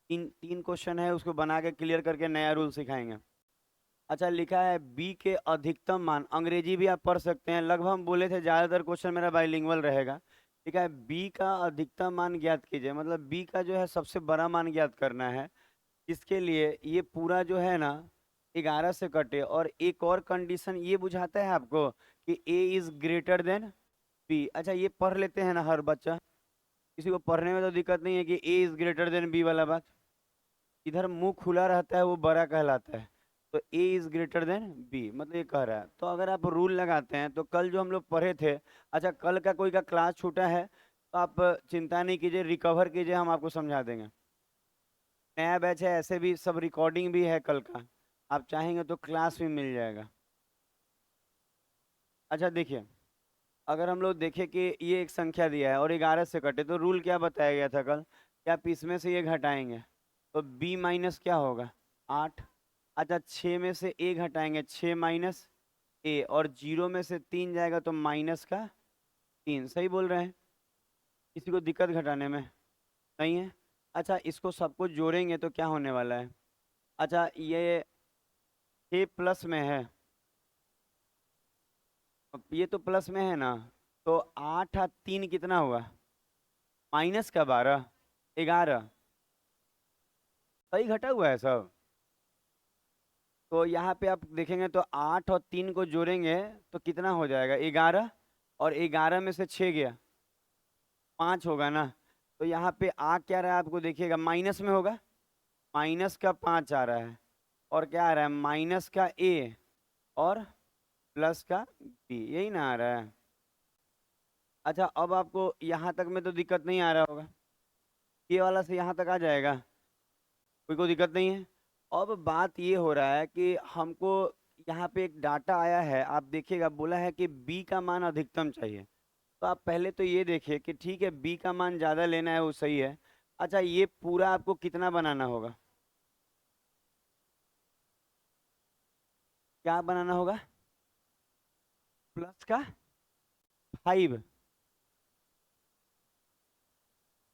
तीन तीन क्वेश्चन है, उसको बना के क्लियर करके नया रूल सिखाएंगे। अच्छा, लिखा है बी के अधिकतम मान, अंग्रेजी भी आप पढ़ सकते हैं, लगभग हम बोले थे ज़्यादातर क्वेश्चन मेरा बाइलिंगुअल रहेगा। लिखा है बी का अधिकतम मान ज्ञात कीजिए, मतलब बी का जो है सबसे बड़ा मान ज्ञात करना है। इसके लिए ये पूरा जो है ना 11 से कटे, और एक और कंडीशन ये बुझाता है आपको कि ए इज ग्रेटर देन बी। अच्छा, ये पढ़ लेते हैं ना हर बच्चा, किसी को पढ़ने में तो दिक्कत नहीं है कि ए इज ग्रेटर देन बी वाला बात। इधर मुंह खुला रहता है वो बड़ा कहलाता है। तो ए इज ग्रेटर देन बी मतलब ये कह रहा है। तो अगर आप रूल लगाते हैं तो कल जो हम लोग पढ़े थे, अच्छा कल का कोई का क्लास छूटा है तो आप चिंता नहीं कीजिए, रिकवर कीजिए, हम आपको समझा देंगे। नया बैच है, ऐसे भी सब रिकॉर्डिंग भी है कल का, आप चाहेंगे तो क्लास भी मिल जाएगा। अच्छा देखिए, अगर हम लोग देखें कि ये एक संख्या दिया है और 11 से कटे, तो रूल क्या बताया गया था कल कि आप इसमें से ये घटाएंगे तो b माइनस क्या होगा, 8। अच्छा, 6 में से a घटाएंगे, 6 माइनस a, और 0 में से 3 जाएगा तो माइनस का 3। सही बोल रहे हैं? किसी को दिक्कत घटाने में नहीं है? अच्छा, इसको सबको जोड़ेंगे तो क्या होने वाला है? अच्छा, ये 6 प्लस में है, अब ये तो प्लस में है ना, तो 8 और 3 कितना हुआ, माइनस का 12, 11। सही घटा हुआ है सब। तो यहाँ पे आप देखेंगे तो 8 और 3 को जोड़ेंगे तो कितना हो जाएगा, 11, और 11 में से 6 गया, 5 होगा ना। तो यहाँ पे आ क्या रहा है आपको देखिएगा, माइनस में होगा, माइनस का 5 आ रहा है, और क्या आ रहा है, माइनस का a और प्लस का b, यही ना आ रहा है। अच्छा, अब आपको यहाँ तक में तो दिक्कत नहीं आ रहा होगा, ये वाला से यहाँ तक आ जाएगा, कोई दिक्कत नहीं है। अब बात ये हो रहा है कि हमको यहाँ पे एक डाटा आया है, आप देखिएगा, बोला है कि बी का मान अधिकतम चाहिए। तो आप पहले तो ये देखिए कि ठीक है बी का मान ज़्यादा लेना है वो सही है। अच्छा, ये पूरा आपको कितना बनाना होगा, क्या बनाना होगा, प्लस का 5।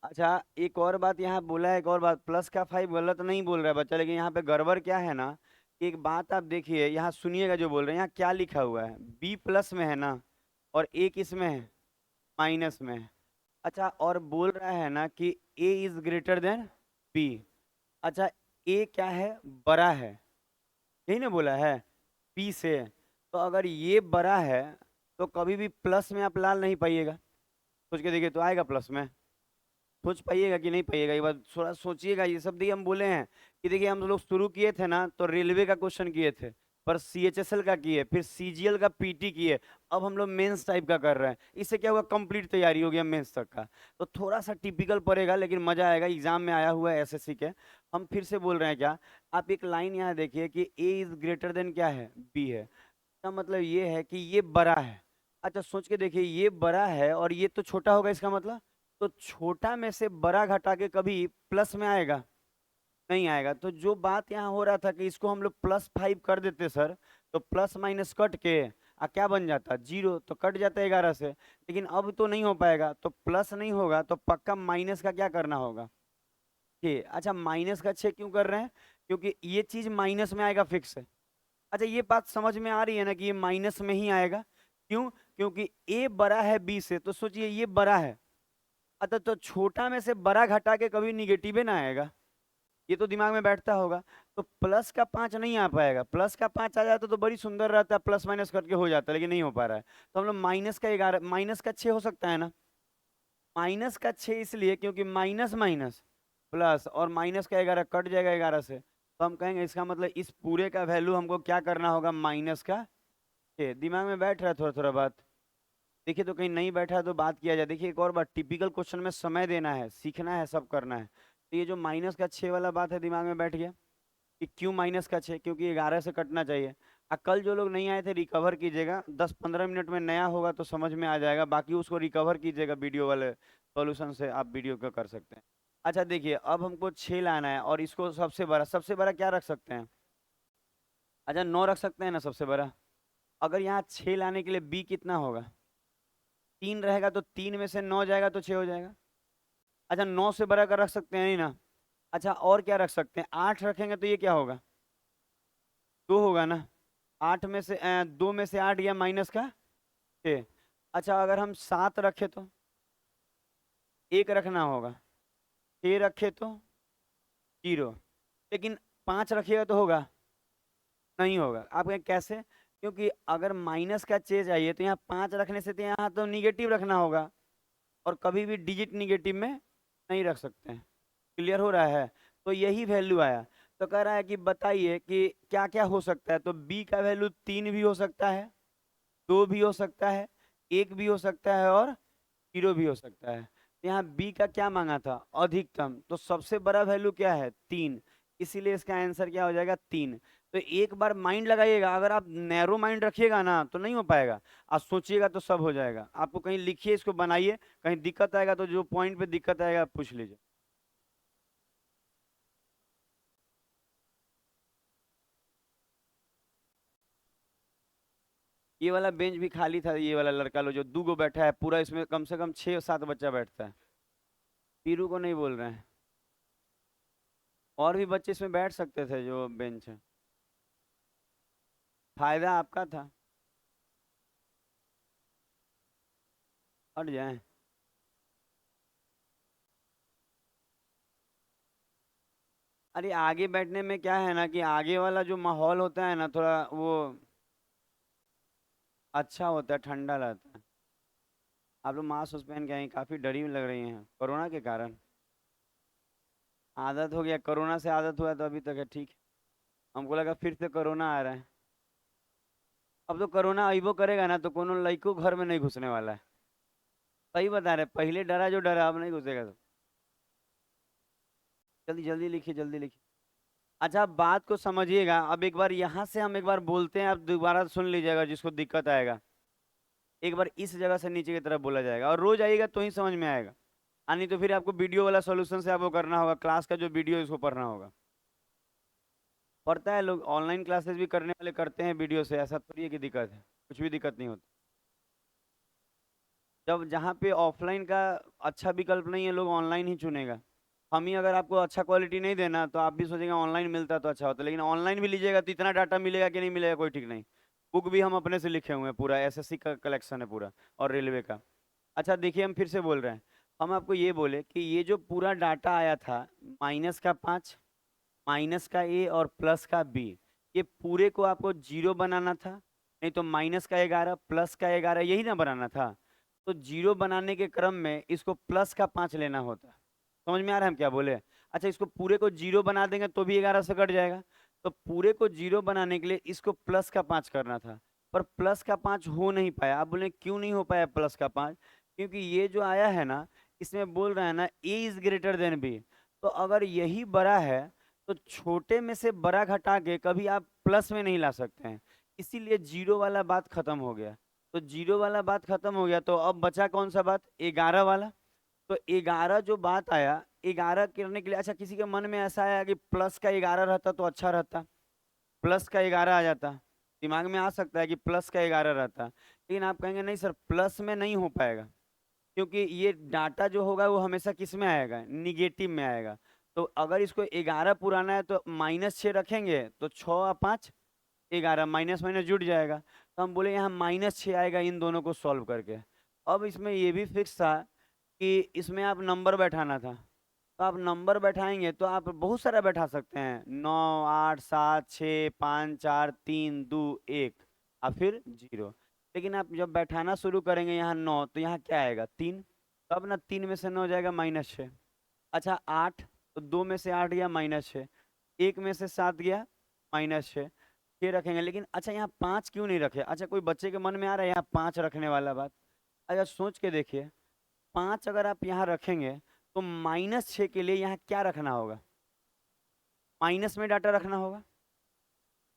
अच्छा, एक और बात यहाँ बोला है, एक और बात, प्लस का 5 गलत नहीं बोल रहा है बच्चा, लेकिन यहाँ पे गड़बड़ क्या है ना, एक बात आप देखिए, यहाँ सुनिएगा जो बोल रहे हैं, यहाँ क्या लिखा हुआ है, बी प्लस में है ना, और ए किस में है, माइनस में है। अच्छा, और बोल रहा है ना कि ए इज ग्रेटर देन बी। अच्छा, ए क्या है, बड़ा है, यही ना बोला है, बी से। तो अगर ये बड़ा है तो कभी भी प्लस में आप लाल नहीं पाइएगा, सोच के देखिए तो आएगा प्लस में, सोच पाइएगा कि नहीं पाइएगा, ये बात थोड़ा सोचिएगा। ये सब देखिए हम बोले हैं कि देखिए हम लोग शुरू किए थे ना तो रेलवे का क्वेश्चन किए थे, पर सीएचएसएल का किए, फिर सीजीएल का पीटी किए, अब हम लोग मेंस टाइप का कर रहे हैं। इससे क्या हुआ, कंप्लीट तैयारी हो गया मेंस तक का। तो थोड़ा सा टिपिकल पड़ेगा लेकिन मजा आएगा, एग्जाम में आया हुआ है एसएससी के। हम फिर से बोल रहे हैं क्या, आप एक लाइन यहाँ देखिए कि ए इज ग्रेटर देन क्या है, बी है, इसका मतलब ये है कि ये बड़ा है। अच्छा, सोच के देखिए, ये बड़ा है और ये तो छोटा होगा, इसका मतलब तो छोटा में से बड़ा घटा के कभी प्लस में आएगा, नहीं आएगा। तो जो बात यहाँ हो रहा था कि इसको हम लोग +5 कर देते सर, तो प्लस माइनस कट के क्या बन जाता, 0, तो कट जाता है 11 से। लेकिन अब तो नहीं हो पाएगा, तो प्लस नहीं होगा तो पक्का माइनस का क्या करना होगा, 6। अच्छा, माइनस का 6 क्यों कर रहे हैं, क्योंकि ये चीज माइनस में आएगा फिक्स है। अच्छा, ये बात समझ में आ रही है ना कि ये माइनस में ही आएगा, क्यों, क्योंकि ए बड़ा है बी से, तो सोचिए ये बड़ा है। अच्छा, तो छोटा में से बड़ा घटा के कभी निगेटिव ना आएगा, ये तो दिमाग में बैठता होगा। तो प्लस का 5 नहीं आ पाएगा, प्लस का 5 आ जाता तो बड़ी सुंदर रहता, प्लस माइनस करके हो जाता, लेकिन नहीं हो पा रहा है। तो हम लोग माइनस का 11, माइनस का 6 हो सकता है ना, माइनस का 6 इसलिए क्योंकि माइनस माइनस प्लस, और माइनस का 11 कट जाएगा 11 से, तो हम कहेंगे इसका मतलब इस पूरे का वैल्यू हमको क्या करना होगा, माइनस का 6। दिमाग में बैठ रहा है थोड़ा थोड़ा बात, देखिए तो कहीं नहीं बैठा है तो बात किया जाए। देखिए एक और बात, टिपिकल क्वेश्चन में समय देना है, सीखना है, सब करना है। तो ये जो माइनस का 6 वाला बात है दिमाग में बैठ गया कि क्यों माइनस का 6, क्योंकि 11 से कटना चाहिए। कल जो लोग नहीं आए थे रिकवर कीजिएगा, 10-15 मिनट में नया होगा तो समझ में आ जाएगा, बाकी उसको रिकवर कीजिएगा वीडियो वाले सॉल्यूशन से, आप वीडियो को कर सकते हैं। अच्छा देखिए, अब हमको 6 लाना है और इसको सबसे बड़ा क्या रख सकते हैं, अच्छा 9 रख सकते हैं ना सबसे बड़ा। अगर यहाँ 6 लाने के लिए बी कितना होगा, 3 रहेगा, तो 3 में से 9 जाएगा तो 6 हो जाएगा। अच्छा, 9 से बड़ा कर रख सकते हैं नहीं ना, अच्छा और क्या रख सकते हैं, 8 रखेंगे तो ये क्या होगा, 2 होगा ना। 8 में से 2 में से 8 गया माइनस का 6। अच्छा अगर हम 7 रखे तो 1 रखना होगा, 6 रखे तो 0, लेकिन 5 रखिएगा तो होगा, नहीं होगा। आप कहें कैसे, क्योंकि अगर माइनस का चेंज चाहिए तो यहाँ 5 रखने से तो यहाँ तो निगेटिव रखना होगा, और कभी भी डिजिट निगेटिव में नहीं रख सकते हैं। क्लियर हो रहा है। तो यही वैल्यू आया। तो कह रहा है कि बताइए कि क्या क्या हो सकता है, तो बी का वैल्यू 3 भी हो सकता है, 2 भी हो सकता है, 1 भी हो सकता है, और 0 भी हो सकता है। तो यहाँ बी का क्या मांगा था, अधिकतम, तो सबसे बड़ा वैल्यू क्या है 3, इसीलिए इसका आंसर क्या हो जाएगा 3। तो एक बार माइंड लगाइएगा, अगर आप नैरो माइंड रखिएगा ना तो नहीं हो पाएगा, आप सोचिएगा तो सब हो जाएगा। आपको कहीं लिखिए, इसको बनाइए, कहीं दिक्कत आएगा तो जो पॉइंट पे दिक्कत आएगा आप पूछ लीजिए। ये वाला बेंच भी खाली था, ये वाला लड़का लोग जो 2 गो बैठा है, पूरा इसमें कम से कम 6 7 बच्चा बैठता है। पीरू को नहीं बोल रहे हैं, और भी बच्चे इसमें बैठ सकते थे जो बेंच है। फायदा आपका था। हट जाए। अरे आगे बैठने में क्या है ना कि आगे वाला जो माहौल होता है ना, थोड़ा वो अच्छा होता है, ठंडा रहता है। आप लोग मास्क उस पहन के आई, काफी डरी लग रही हैं कोरोना के कारण। आदत हो गया, कोरोना से आदत हुआ तो अभी तक है ठीक है। हमको लगा फिर से कोरोना आ रहा है। अब तो कोरोना आइबो करेगा ना तो कोनो लड़को घर में नहीं घुसने वाला है। सही बता रहे, पहले डरा जो डरा, अब नहीं घुसेगा तो। जल्दी जल्दी लिखिए, जल्दी लिखिए। अच्छा आप बात को समझिएगा, अब एक बार यहाँ से हम एक बार बोलते हैं, आप दोबारा सुन लीजिएगा, जिसको दिक्कत आएगा एक बार इस जगह से नीचे की तरफ बोला जाएगा, और रोज आइएगा तो ही समझ में आएगा। नहीं तो फिर आपको वीडियो वाला सॉल्यूशन से आपको करना होगा, क्लास का जो वीडियो है इसको पढ़ना होगा। पढ़ता है, लोग ऑनलाइन क्लासेस भी करने वाले करते हैं वीडियो से, ऐसा थोड़ी है कि दिक्कत है, कुछ भी दिक्कत नहीं होती। जब जहाँ पे ऑफलाइन का अच्छा विकल्प नहीं है, लोग ऑनलाइन ही चुनेगा। हम ही अगर आपको अच्छा क्वालिटी नहीं देना तो आप भी सोचेंगे ऑनलाइन मिलता तो अच्छा होता, लेकिन ऑनलाइन भी लीजिएगा तो इतना डाटा मिलेगा कि नहीं मिलेगा कोई ठीक नहीं। बुक भी हम अपने से लिखे हुए हैं, पूरा एसएससी का कलेक्शन है पूरा, और रेलवे का। अच्छा देखिए, हम फिर से बोल रहे हैं। हम आपको ये बोले कि ये जो पूरा डाटा आया था, -5, माइनस का ए और प्लस का बी, ये पूरे को आपको 0 बनाना था, नहीं तो -11 प्लस का 11 यही ना बनाना था। तो 0 बनाने के क्रम में इसको +5 लेना होता। समझ में आ रहा है हम क्या बोले। अच्छा इसको पूरे को 0 बना देंगे तो भी 11 से कट जाएगा। तो पूरे को 0 बनाने के लिए इसको +5 करना था, पर +5 हो नहीं पाया। आप बोले क्यों नहीं हो पाया +5, क्योंकि ये जो आया है ना, इसमें बोल रहा है ना ए इज ग्रेटर देन बी। तो अगर यही बड़ा है तो छोटे में से बड़ा घटा के कभी आप प्लस में नहीं ला सकते हैं, इसीलिए 0 वाला बात खत्म हो गया। तो 0 वाला बात खत्म हो गया, तो अब बचा कौन सा बात, 11 वाला। तो 11 जो बात आया, 11 करने के लिए, अच्छा किसी के मन में ऐसा आया कि प्लस का 11 रहता तो अच्छा रहता, प्लस का 11 आ जाता। दिमाग में आ सकता है कि प्लस का 11 रहता, लेकिन आप कहेंगे नहीं सर प्लस में नहीं हो पाएगा, क्योंकि ये डाटा जो होगा वो हमेशा किस में आएगा, निगेटिव में आएगा। तो अगर इसको 11 पुराना है तो -6 रखेंगे तो 6 और 5 11, माइनस माइनस जुड़ जाएगा। तो हम बोले यहाँ -6 आएगा इन दोनों को सॉल्व करके। अब इसमें ये भी फिक्स था कि इसमें आप नंबर बैठाना था। तो आप नंबर बैठाएंगे तो आप बहुत सारा बैठा सकते हैं, 9 8 7 6 5 4 3 2 1 और फिर 0। लेकिन आप जब बैठाना शुरू करेंगे यहाँ 9, तो यहाँ क्या आएगा 3। तब ना 3 में से 9 जाएगा -6। अच्छा 8, तो 2 में से 8 गया -6, 1 में से 7 गया -6, 6 रखेंगे। लेकिन अच्छा यहाँ 5 क्यों नहीं रखे, अच्छा कोई बच्चे के मन में आ रहा है यहाँ 5 रखने वाला बात। अच्छा सोच के देखिए, 5 अगर आप यहाँ रखेंगे तो -6 के लिए यहाँ क्या रखना होगा, माइनस में डाटा रखना होगा।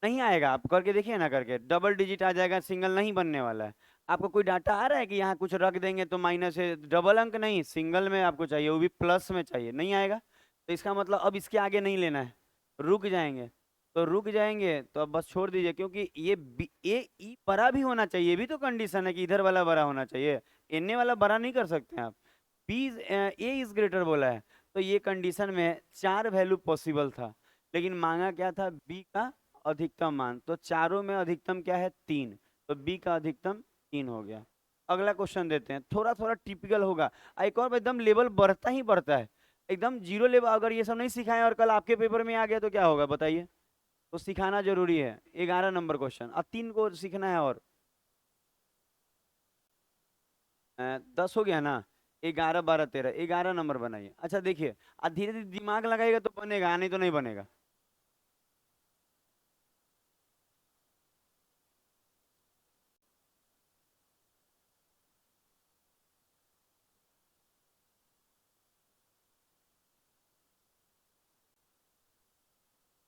नहीं आएगा, आप करके देखिए ना, करके डबल डिजिट आ जाएगा, सिंगल नहीं बनने वाला है। आपको कोई डाटा आ रहा है कि यहाँ कुछ रख देंगे तो माइनस है, डबल अंक नहीं, सिंगल में आपको चाहिए, वो भी प्लस में चाहिए, नहीं आएगा। तो इसका मतलब अब इसके आगे नहीं लेना है, रुक जाएंगे। तो रुक जाएंगे तो अब बस छोड़ दीजिए, क्योंकि ये ए ई बड़ा भी होना चाहिए, ये भी तो कंडीशन है कि इधर वाला बड़ा होना चाहिए, इन्ने वाला बड़ा नहीं कर सकते हैं आप। बी ए इज ग्रेटर बोला है, तो ये कंडीशन में 4 वैल्यू पॉसिबल था, लेकिन मांगा क्या था, बी का अधिकतम मान। तो चारों में अधिकतम क्या है, 3, तो बी का अधिकतम 3 हो गया। अगला क्वेश्चन देते हैं, थोड़ा थोड़ा टिपिकल होगा। एक और एकदम लेवल बढ़ता ही बढ़ता है, एकदम जीरो लेवल। अगर ये सब नहीं सिखाएं और कल आपके पेपर में आ गया तो क्या होगा बताइए। तो सिखाना जरूरी है। 11 नंबर क्वेश्चन, अब 3 को सीखना है और 10 हो गया ना। 11 12 13, 11 नंबर बनाइए। अच्छा देखिए, अब धीरे धीरे दिमाग लगाएगा तो बनेगा, नहीं तो नहीं बनेगा।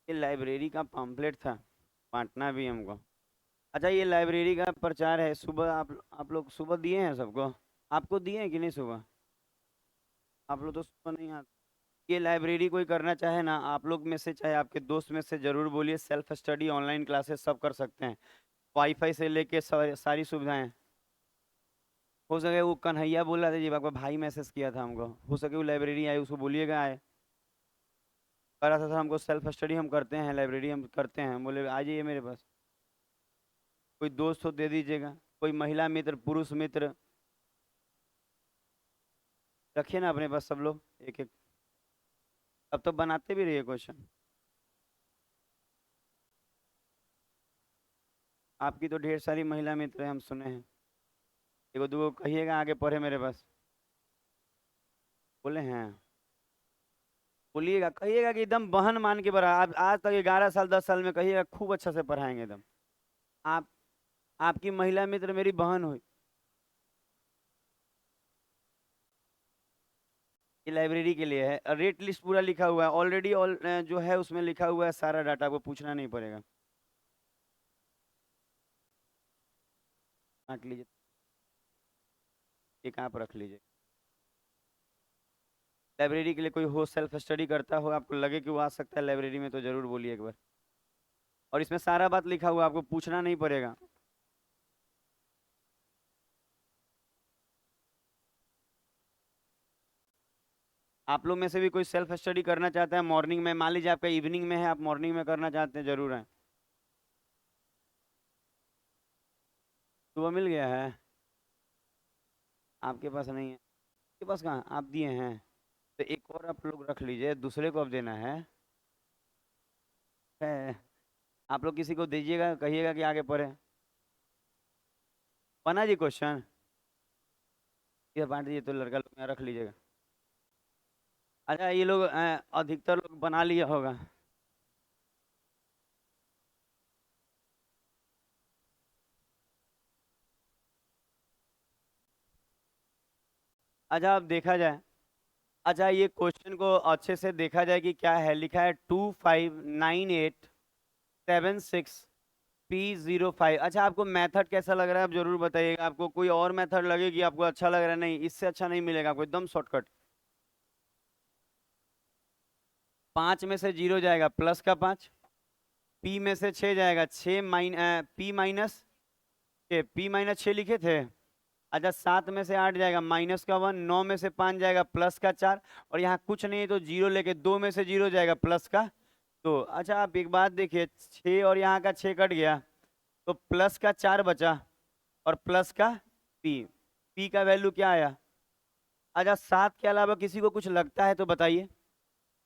ये लाइब्रेरी का पम्पलेट था, बांटना भी हमको। अच्छा, ये लाइब्रेरी का प्रचार है, सुबह आप लोग सुबह दिए हैं सबको? आपको दिए हैं कि नहीं सुबह? आप लोग तो सुबह नहीं आते। ये लाइब्रेरी कोई करना चाहे ना, आप लोग में से चाहे आपके दोस्त में से जरूर बोलिए, सेल्फ स्टडी ऑनलाइन क्लासेस सब कर सकते हैं। वाईफाई से लेके सारी सुविधाएं। हो सके वो कन्हैया बोल रहा था जी, आपका भाई मैसेज किया था हमको, हो सके वो लाइब्रेरी आए, उसको बोलिएगा आए। कह रहा था सर हमको सेल्फ स्टडी हम करते हैं, लाइब्रेरी हम करते हैं। बोले आ जाइए मेरे पास, कोई दोस्त हो दे दीजिएगा, कोई महिला मित्र, पुरुष मित्र, रखिए ना अपने पास सब लोग एक एक। अब तो बनाते भी रहिए क्वेश्चन। आपकी तो ढेर सारी महिला मित्र हैं, हम सुने हैं। एगो दूगो कहिएगा आगे पढ़े मेरे पास। बोले हैं? बोलिएगा, कहिएगा कि एकदम बहन मान के पढ़ा। आप आज तक 11 साल 10 साल में, कहिएगा खूब अच्छा से पढ़ाएंगे एकदम। आप आपकी महिला मित्र मेरी बहन हुई। ये लाइब्रेरी के लिए है, रेट लिस्ट पूरा लिखा हुआ है ऑलरेडी। ऑल जो है उसमें लिखा हुआ है सारा डाटा, आपको पूछना नहीं पड़ेगा। बांट लीजिए, एक आप रख लीजिए। लाइब्रेरी के लिए कोई हो, सेल्फ स्टडी करता हो, आपको लगे कि वो आ सकता है लाइब्रेरी में, तो जरूर बोलिए एक बार। और इसमें सारा बात लिखा हुआ है, आपको पूछना नहीं पड़ेगा। आप लोग में से भी कोई सेल्फ स्टडी करना चाहता है मॉर्निंग में, मान लीजिए आपका इवनिंग में है, आप मॉर्निंग में करना चाहते हैं, जरूर है। सुबह मिल गया है? आपके पास नहीं है? आपके पास कहाँ, आप दिए हैं? तो एक और आप लोग रख लीजिए, दूसरे को अब देना है। आप लोग किसी को दीजिएगा, कहिएगा कि आगे पढ़े। बना जी क्वेश्चन, ये बांट दीजिए, तो लड़का लोग यहाँ रख लीजिएगा। अच्छा, ये लोग अधिकतर लोग बना लिया होगा। अच्छा, अब देखा जाए। अच्छा, ये क्वेश्चन को अच्छे से देखा जाए कि क्या है लिखा है, 259876P05। अच्छा, आपको मेथड कैसा लग रहा है आप जरूर बताइएगा। आपको कोई और मेथड लगेगी आपको अच्छा लग रहा है, नहीं इससे अच्छा नहीं मिलेगा आपको, एकदम शॉर्टकट। 5 में से 0 जाएगा, प्लस का 5। पी में से 6 जाएगा, 6 लिखे थे। अच्छा, 7 में से 8 जाएगा, -1। 9 में से 5 जाएगा, +4। और यहाँ कुछ नहीं है तो 0 लेके 2 में से 0 जाएगा, +2। अच्छा, आप एक बात देखिए, 6 और यहाँ का 6 कट गया, तो +4 बचा, और प्लस का पी। पी का वैल्यू क्या आया? अच्छा, 7 के अलावा किसी को कुछ लगता है तो बताइए।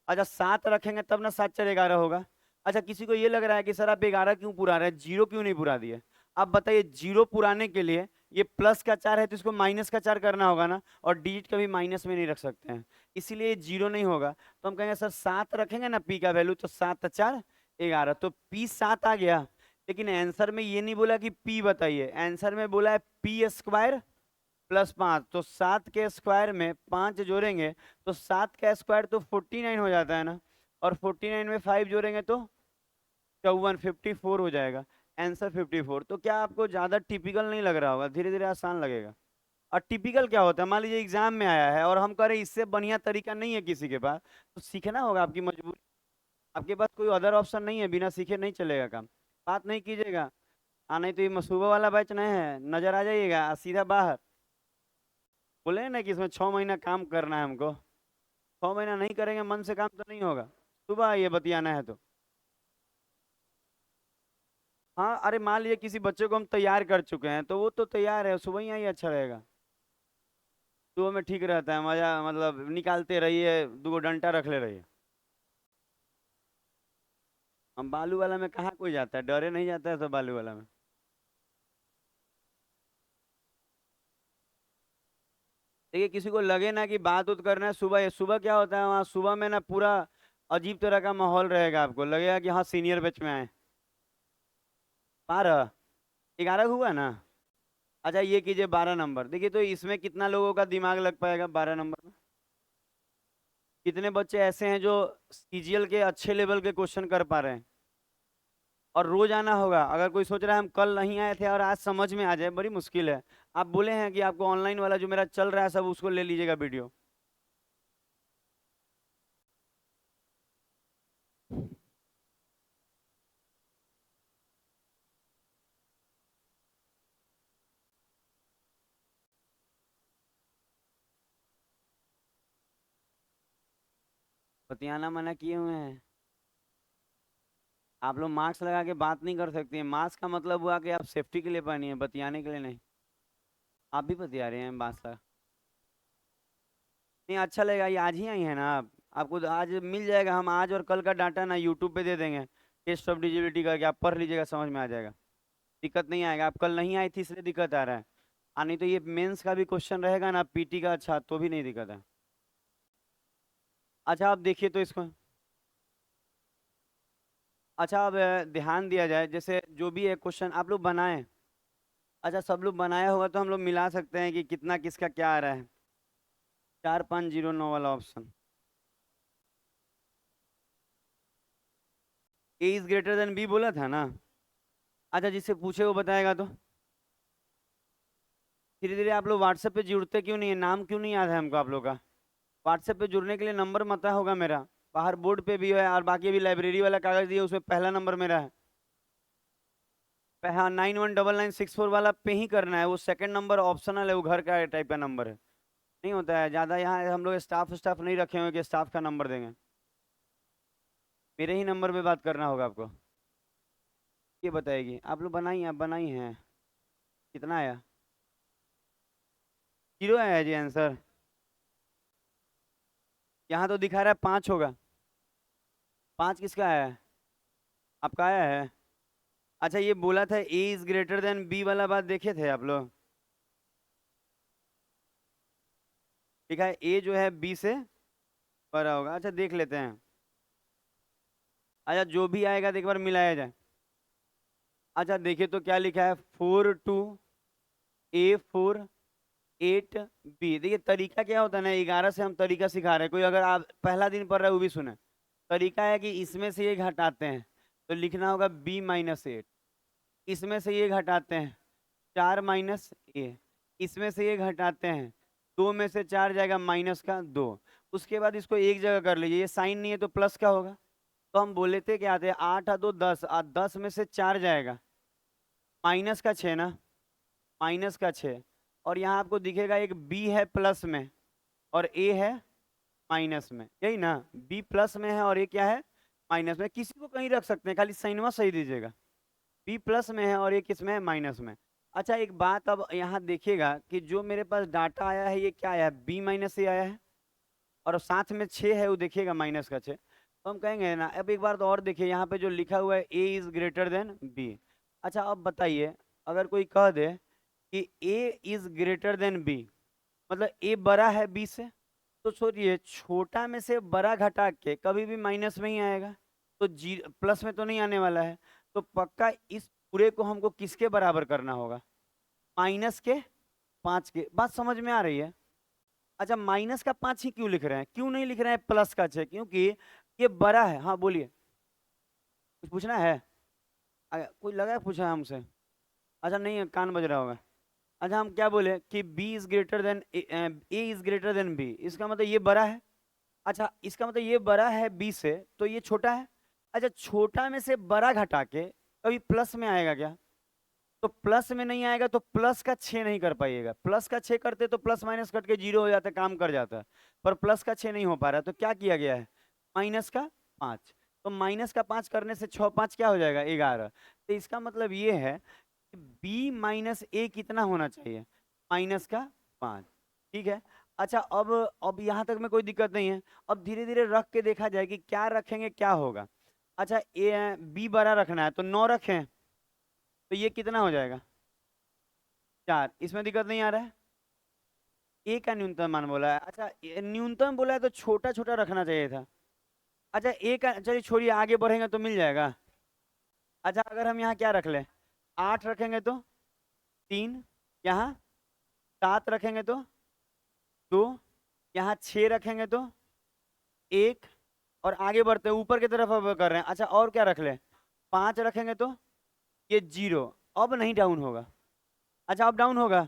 अच्छा, 7 रखेंगे तब ना 7 4 11 होगा। अच्छा, किसी को ये लग रहा है कि सर आप 11 क्यों पुरा रहे हैं, 0 क्यों नहीं पुरा दिए? आप बताइए, 0 पुराने के लिए ये +4 है तो इसको -4 करना होगा ना, और डिजिट कभी माइनस में नहीं रख सकते हैं, इसीलिए 0 नहीं होगा। तो हम कहेंगे सर 7 रखेंगे ना पी का वैल्यू, तो 7 4 11, तो P 7 आ गया। लेकिन आंसर में ये नहीं बोला कि पी बताइए, आंसर में बोला है P² +5। तो 7 के स्क्वायर में 5 जोड़ेंगे तो 7 का स्क्वायर तो 49 हो जाता है ना, और 49 में 5 जोड़ेंगे तो 54 हो जाएगा। आंसर 54। तो क्या आपको ज्यादा टिपिकल नहीं लग रहा होगा, धीरे धीरे आसान लगेगा। और टिपिकल क्या होता है, मान लीजिए एग्जाम में आया है और हम कह रहे हैं इससे बढ़िया तरीका नहीं है किसी के पास, तो सीखना होगा, आपकी मजबूरी। आपके पास कोई अदर ऑप्शन नहीं है, बिना सीखे नहीं चलेगा काम। बात नहीं कीजिएगा। नहीं तो ये मसूबा वाला बैच नहीं है, नजर आ जाइएगा सीधा बाहर। बोले ना कि इसमें 6 महीना काम करना है हमको। 6 महीना नहीं करेंगे मन से काम तो नहीं होगा। सुबह ये बतियाना है तो। हाँ अरे मान लीजिए किसी बच्चे को हम तैयार कर चुके हैं तो वो तो तैयार है, सुबह ही आई अच्छा रहेगा। सुबह में ठीक रहता है, मजा मतलब निकालते रहिए, 2 डंडा रख ले रहिए। हम बालू वाला में कहाँ कोई जाता है, डरे नहीं जाता है तो बालू वाला में। देखिए किसी को लगे ना कि बात उत करना है सुबह, ये सुबह क्या होता है वहाँ सुबह में ना पूरा अजीब तरह का माहौल रहेगा, आपको लगेगा कि हाँ सीनियर बैच में आए। 12, 11 हुआ ना। अच्छा ये कीजिए 12 नंबर, देखिए तो इसमें कितना लोगों का दिमाग लग पाएगा 12 नंबर में। कितने बच्चे ऐसे हैं जो सीजीएल के अच्छे लेवल के क्वेश्चन कर पा रहे हैं। और रोज आना होगा, अगर कोई सोच रहा है हम कल नहीं आए थे और आज समझ में आ जाए, बड़ी मुश्किल है। आप बोले हैं कि आपको ऑनलाइन वाला जो मेरा चल रहा है सब उसको ले लीजिएगा वीडियो। बतियाना मना किए हुए हैं। आप लोग मास्क लगा के बात नहीं कर सकते हैं, मास्क का मतलब हुआ कि आप सेफ्टी के लिए पहनी है, बतियाने के लिए नहीं। आप भी बतिया रहे हैं मास्क लगा। नहीं अच्छा लगेगा, ये आज ही आई है ना आप, आपको तो आज मिल जाएगा, हम आज और कल का डाटा ना यूट्यूब पे दे देंगे। टेस्ट ऑफ डिजिबिलिटी करके आप पढ़ लीजिएगा, समझ में आ जाएगा। दिक्कत नहीं आएगा, आप कल नहीं आई थी इसलिए दिक्कत आ रहा है। नहीं तो ये मेंस का भी क्वेश्चन रहेगा ना पीटी का, अच्छा तो भी नहीं दिक्कत है। अच्छा आप देखिए तो इसको। अच्छा अब ध्यान दिया जाए, जैसे जो भी है क्वेश्चन आप लोग बनाएं। अच्छा सब लोग बनाया होगा तो हम लोग मिला सकते हैं कि कितना किसका क्या आ रहा है। 4509 वाला option. A is greater than B बोला था ना। अच्छा जिससे पूछे वो बताएगा तो। धीरे धीरे आप लोग व्हाट्सएप पे जुड़ते क्यों नहीं है, नाम क्यों नहीं याद है हमको आप लोग का। व्हाट्सएप पे जुड़ने के लिए नंबर मता होगा मेरा, बाहर बोर्ड पे भी है और बाकी भी लाइब्रेरी वाला कागज दिया उसमें पहला नंबर मेरा है। हाँ 919964 वाला पे ही करना है, वो सेकंड नंबर ऑप्शनल है, वो घर का टाइप का नंबर है। नहीं होता है ज़्यादा, यहाँ हम लोग स्टाफ स्टाफ नहीं रखे हुए कि स्टाफ का नंबर देंगे। मेरे ही नंबर पे बात करना होगा आपको। ये बताएगी आप लोग बनाई, आप बनाई हैं। कितना आया। 0 आया है जी आंसर। यहाँ तो दिखा रहा है 5 होगा। 5 किसका आया है। आपका आया है। अच्छा ये बोला था ए इज ग्रेटर देन बी वाला बात देखे थे आप लोग। लिखा है ए जो है बी से बड़ा होगा, अच्छा देख लेते हैं। अच्छा जो भी आएगा तो एक बार मिलाया जाए। अच्छा देखिए तो क्या लिखा है, 42A4 8B। देखिए तरीका क्या होता है ना, 11 से हम तरीका सिखा रहे हैं, कोई अगर आप पहला दिन पढ़ रहे हो वो भी सुने। तरीका है कि इसमें से ये घटाते हैं तो लिखना होगा B-8। इसमें से ये घटाते हैं 4-A। इसमें से ये घटाते हैं 2 में से 4 जाएगा -2। उसके बाद इसको एक जगह कर लीजिए, ये साइन नहीं है तो प्लस का होगा। तो हम बोले थे क्या आते हैं 8 और 2 10, 10 में से 4 जाएगा -6 ना, -6। और यहाँ आपको दिखेगा एक बी है प्लस में और ए है माइनस में, यही ना। बी प्लस में है और ए क्या है माइनस में, किसी को कहीं रख सकते हैं, खाली साइनवा सही दीजिएगा। बी प्लस में है और ये किस में है माइनस में। अच्छा एक बात अब यहाँ देखिएगा कि जो मेरे पास डाटा आया है ये क्या आया है, B-A आया है। और साथ में 6 है वो देखिएगा -6। तो हम कहेंगे ना, अब एक बार तो और देखिए यहाँ पे जो लिखा हुआ है ए इज ग्रेटर देन बी। अच्छा अब बताइए, अगर कोई कह दे कि ए इज ग्रेटर देन बी, मतलब ए बड़ा है बी से, तो सोचिए छोटा में से बड़ा घटा के कभी भी माइनस में ही आएगा, तो जी प्लस में तो नहीं आने वाला है। तो पक्का इस पूरे को हमको किसके बराबर करना होगा, -5 के। बात समझ में आ रही है। अच्छा -5 ही क्यों लिख रहे हैं, क्यों नहीं लिख रहे हैं +6, क्योंकि ये बड़ा है। हाँ बोलिए, कुछ पूछना है। कोई लगा है पूछा है हमसे। अच्छा नहीं है, कान बज रहा होगा। अच्छा हम क्या बोले कि B is greater than A is greater than B, इसका मतलब ये बड़ा है। अच्छा इसका मतलब ये बड़ा है बी से तो ये छोटा है। अच्छा छोटा में से बड़ा घटा के कभी प्लस में आएगा क्या, तो प्लस में नहीं आएगा तो प्लस का 6 नहीं कर पाइएगा। प्लस का 6 करते तो प्लस माइनस कट के 0 हो जाता, काम कर जाता। पर प्लस का 6 नहीं हो पा रहा, तो क्या किया गया है, माइनस का 5। तो माइनस का 5 करने से 6 5 क्या हो जाएगा, 11। तो इसका मतलब ये है कि बी माइनस ए कितना होना चाहिए, माइनस का 5। ठीक है। अच्छा, अब यहाँ तक में कोई दिक्कत नहीं है। अब धीरे धीरे रख के देखा जाए कि क्या रखेंगे क्या होगा। अच्छा, ए बी बड़ा रखना है तो 9 रखें, तो ये कितना हो जाएगा, 4। इसमें दिक्कत नहीं आ रहा है। ए का न्यूनतम मान बोला है। अच्छा, न्यूनतम बोला है तो छोटा छोटा रखना चाहिए था। अच्छा, ए का चलिए छोड़िए, आगे बढ़ेंगे तो मिल जाएगा। अच्छा, अगर हम यहाँ क्या रख लें, 8 रखेंगे तो 3, यहाँ 7 रखेंगे तो 2, यहाँ 6 रखेंगे तो 1, और आगे बढ़ते हैं ऊपर की तरफ अब कर रहे हैं। अच्छा, और क्या रख लें, 5 रखेंगे तो ये 0, अब नहीं डाउन होगा। अच्छा, अब डाउन होगा।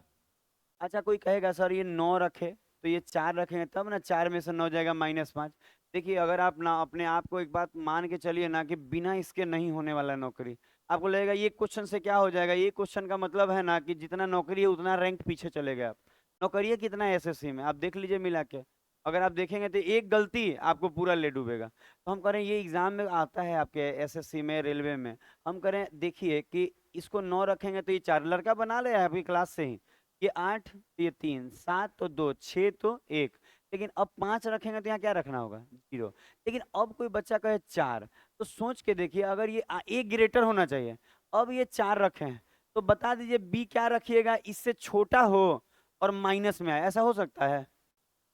अच्छा, कोई कहेगा सर ये 9 रखे तो ये 4 रखेंगे तब ना, 4 में से 9 जाएगा -5। देखिए, अगर आप ना अपने आप को एक बात मान के चलिए ना कि बिना इसके नहीं होने वाला नौकरी, आपको लगेगा ये क्वेश्चन से क्या हो जाएगा। ये क्वेश्चन का मतलब है ना कि जितना नौकरी है उतना रैंक पीछे चले गए आप। नौकरी है कितना है एसएससी में, आप देख लीजिए मिला के। अगर आप देखेंगे तो एक गलती आपको पूरा ले डूबेगा। तो हम करें, ये एग्जाम में आता है आपके एसएससी में, रेलवे में। हम करें, देखिए कि इसको 9 रखेंगे तो ये 4 लड़का बना ले आपकी क्लास से ही। ये 8 तो ये 3, 7 तो 2, 6 तो 1। लेकिन अब 5 रखेंगे तो यहाँ क्या रखना होगा, 0। लेकिन अब कोई बच्चा कहे 4, तो सोच के देखिए, अगर ये ए ग्रेटर होना चाहिए, अब ये 4 रखे हैं, तो बता दीजिए बी क्या रखिएगा इससे छोटा हो और माइनस में आए, ऐसा हो सकता है।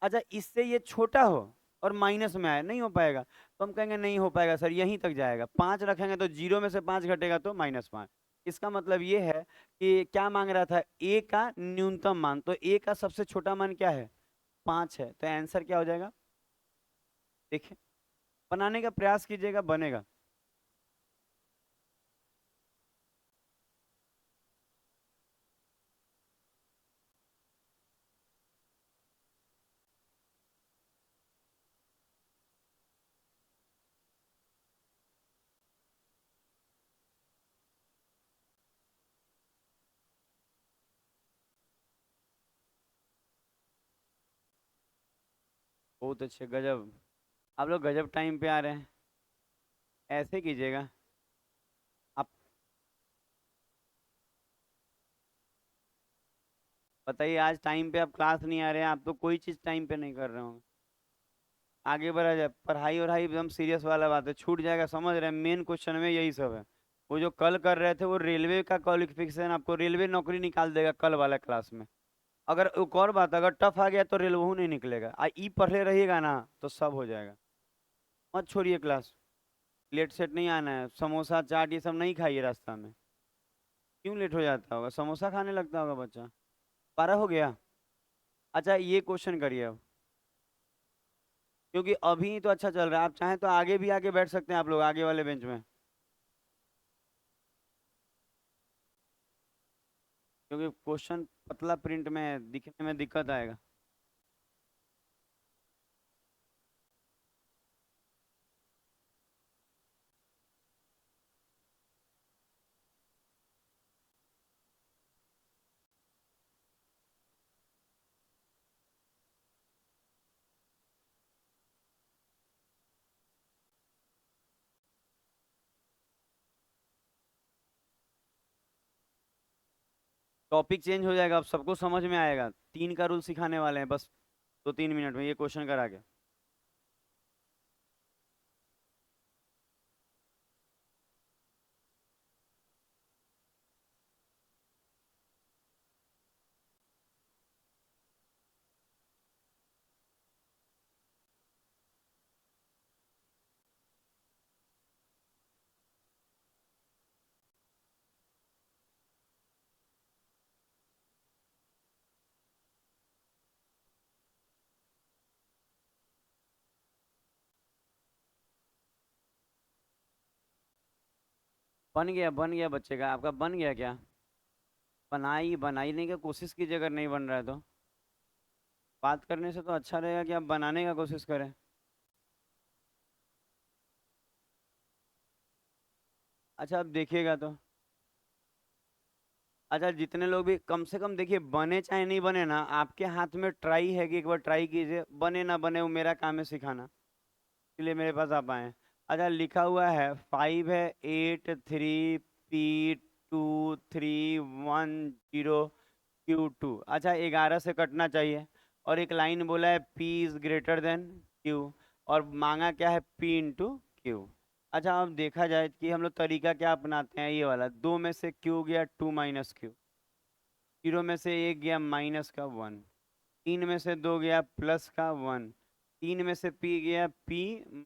अच्छा, इससे ये छोटा हो और माइनस में आए, नहीं हो पाएगा। तो हम कहेंगे नहीं हो पाएगा सर, यहीं तक जाएगा। 5 रखेंगे तो 0 में से 5 घटेगा तो -5। इसका मतलब ये है कि क्या मांग रहा था, ए का न्यूनतम मान, तो ए का सबसे छोटा मान क्या है, 5 है। तो आंसर क्या हो जाएगा, देखिए, बनाने का प्रयास कीजिएगा, बनेगा। बहुत अच्छे, गजब। आप लोग गजब टाइम पे आ रहे हैं, ऐसे कीजिएगा आप। बताइए, आज टाइम पे आप क्लास नहीं आ रहे हैं, आप तो कोई चीज़ टाइम पे नहीं कर रहे हो। आगे बढ़ा जाए, पढ़ाई वढ़ाई एकदम सीरियस वाला बात है, छूट जाएगा, समझ रहे हैं। मेन क्वेश्चन में यही सब है। वो जो कल कर रहे थे वो रेलवे का क्वालिफिकेशन, आपको रेलवे नौकरी निकाल देगा कल वाला क्लास में। अगर एक और बात, अगर टफ आ गया तो रेलवे नहीं निकलेगा, ई पढ़े रहिएगा ना तो सब हो जाएगा। मत छोड़िए क्लास। लेट सेट नहीं आना है, समोसा चाट ये सब नहीं खाइए रास्ता में। क्यों लेट हो जाता होगा, समोसा खाने लगता होगा बच्चा। 12 हो गया। अच्छा, ये क्वेश्चन करिए अब, क्योंकि अभी तो अच्छा चल रहा है। आप चाहें तो आगे भी आके बैठ सकते हैं, आप लोग आगे वाले बेंच में, क्योंकि क्वेश्चन पतला प्रिंट में दिखने में दिक्कत आएगा। टॉपिक चेंज हो जाएगा, अब सबको समझ में आएगा। 3 का रूल सिखाने वाले हैं बस, 2 3 मिनट में ये क्वेश्चन करा के। बन गया बच्चे का, आपका बन गया क्या, बनाने की कोशिश कीजिए, अगर नहीं बन रहा है तो। बात करने से तो अच्छा रहेगा कि आप बनाने का कोशिश करें। अच्छा, अब देखिएगा तो, अच्छा जितने लोग भी कम से कम देखिए, बने चाहे नहीं बने ना, आपके हाथ में ट्राई है कि एक बार ट्राई कीजिए, बने ना बने वो मेरा काम है सिखाना, इसलिए मेरे पास आप आए हैं। अच्छा लिखा हुआ है 5 है 8 3 P 2 3 1 0 Q2। अच्छा 11 से कटना चाहिए, और एक लाइन बोला है P is greater then Q, और मांगा क्या है P इंटू क्यू। अच्छा अब देखा जाए कि हम लोग तरीका क्या अपनाते हैं, ये वाला, 2 में से Q गया 2 माइनस क्यू, 0 में से 1 गया माइनस का 1, 3 में से 2 गया प्लस का 1, 3 में से P गया P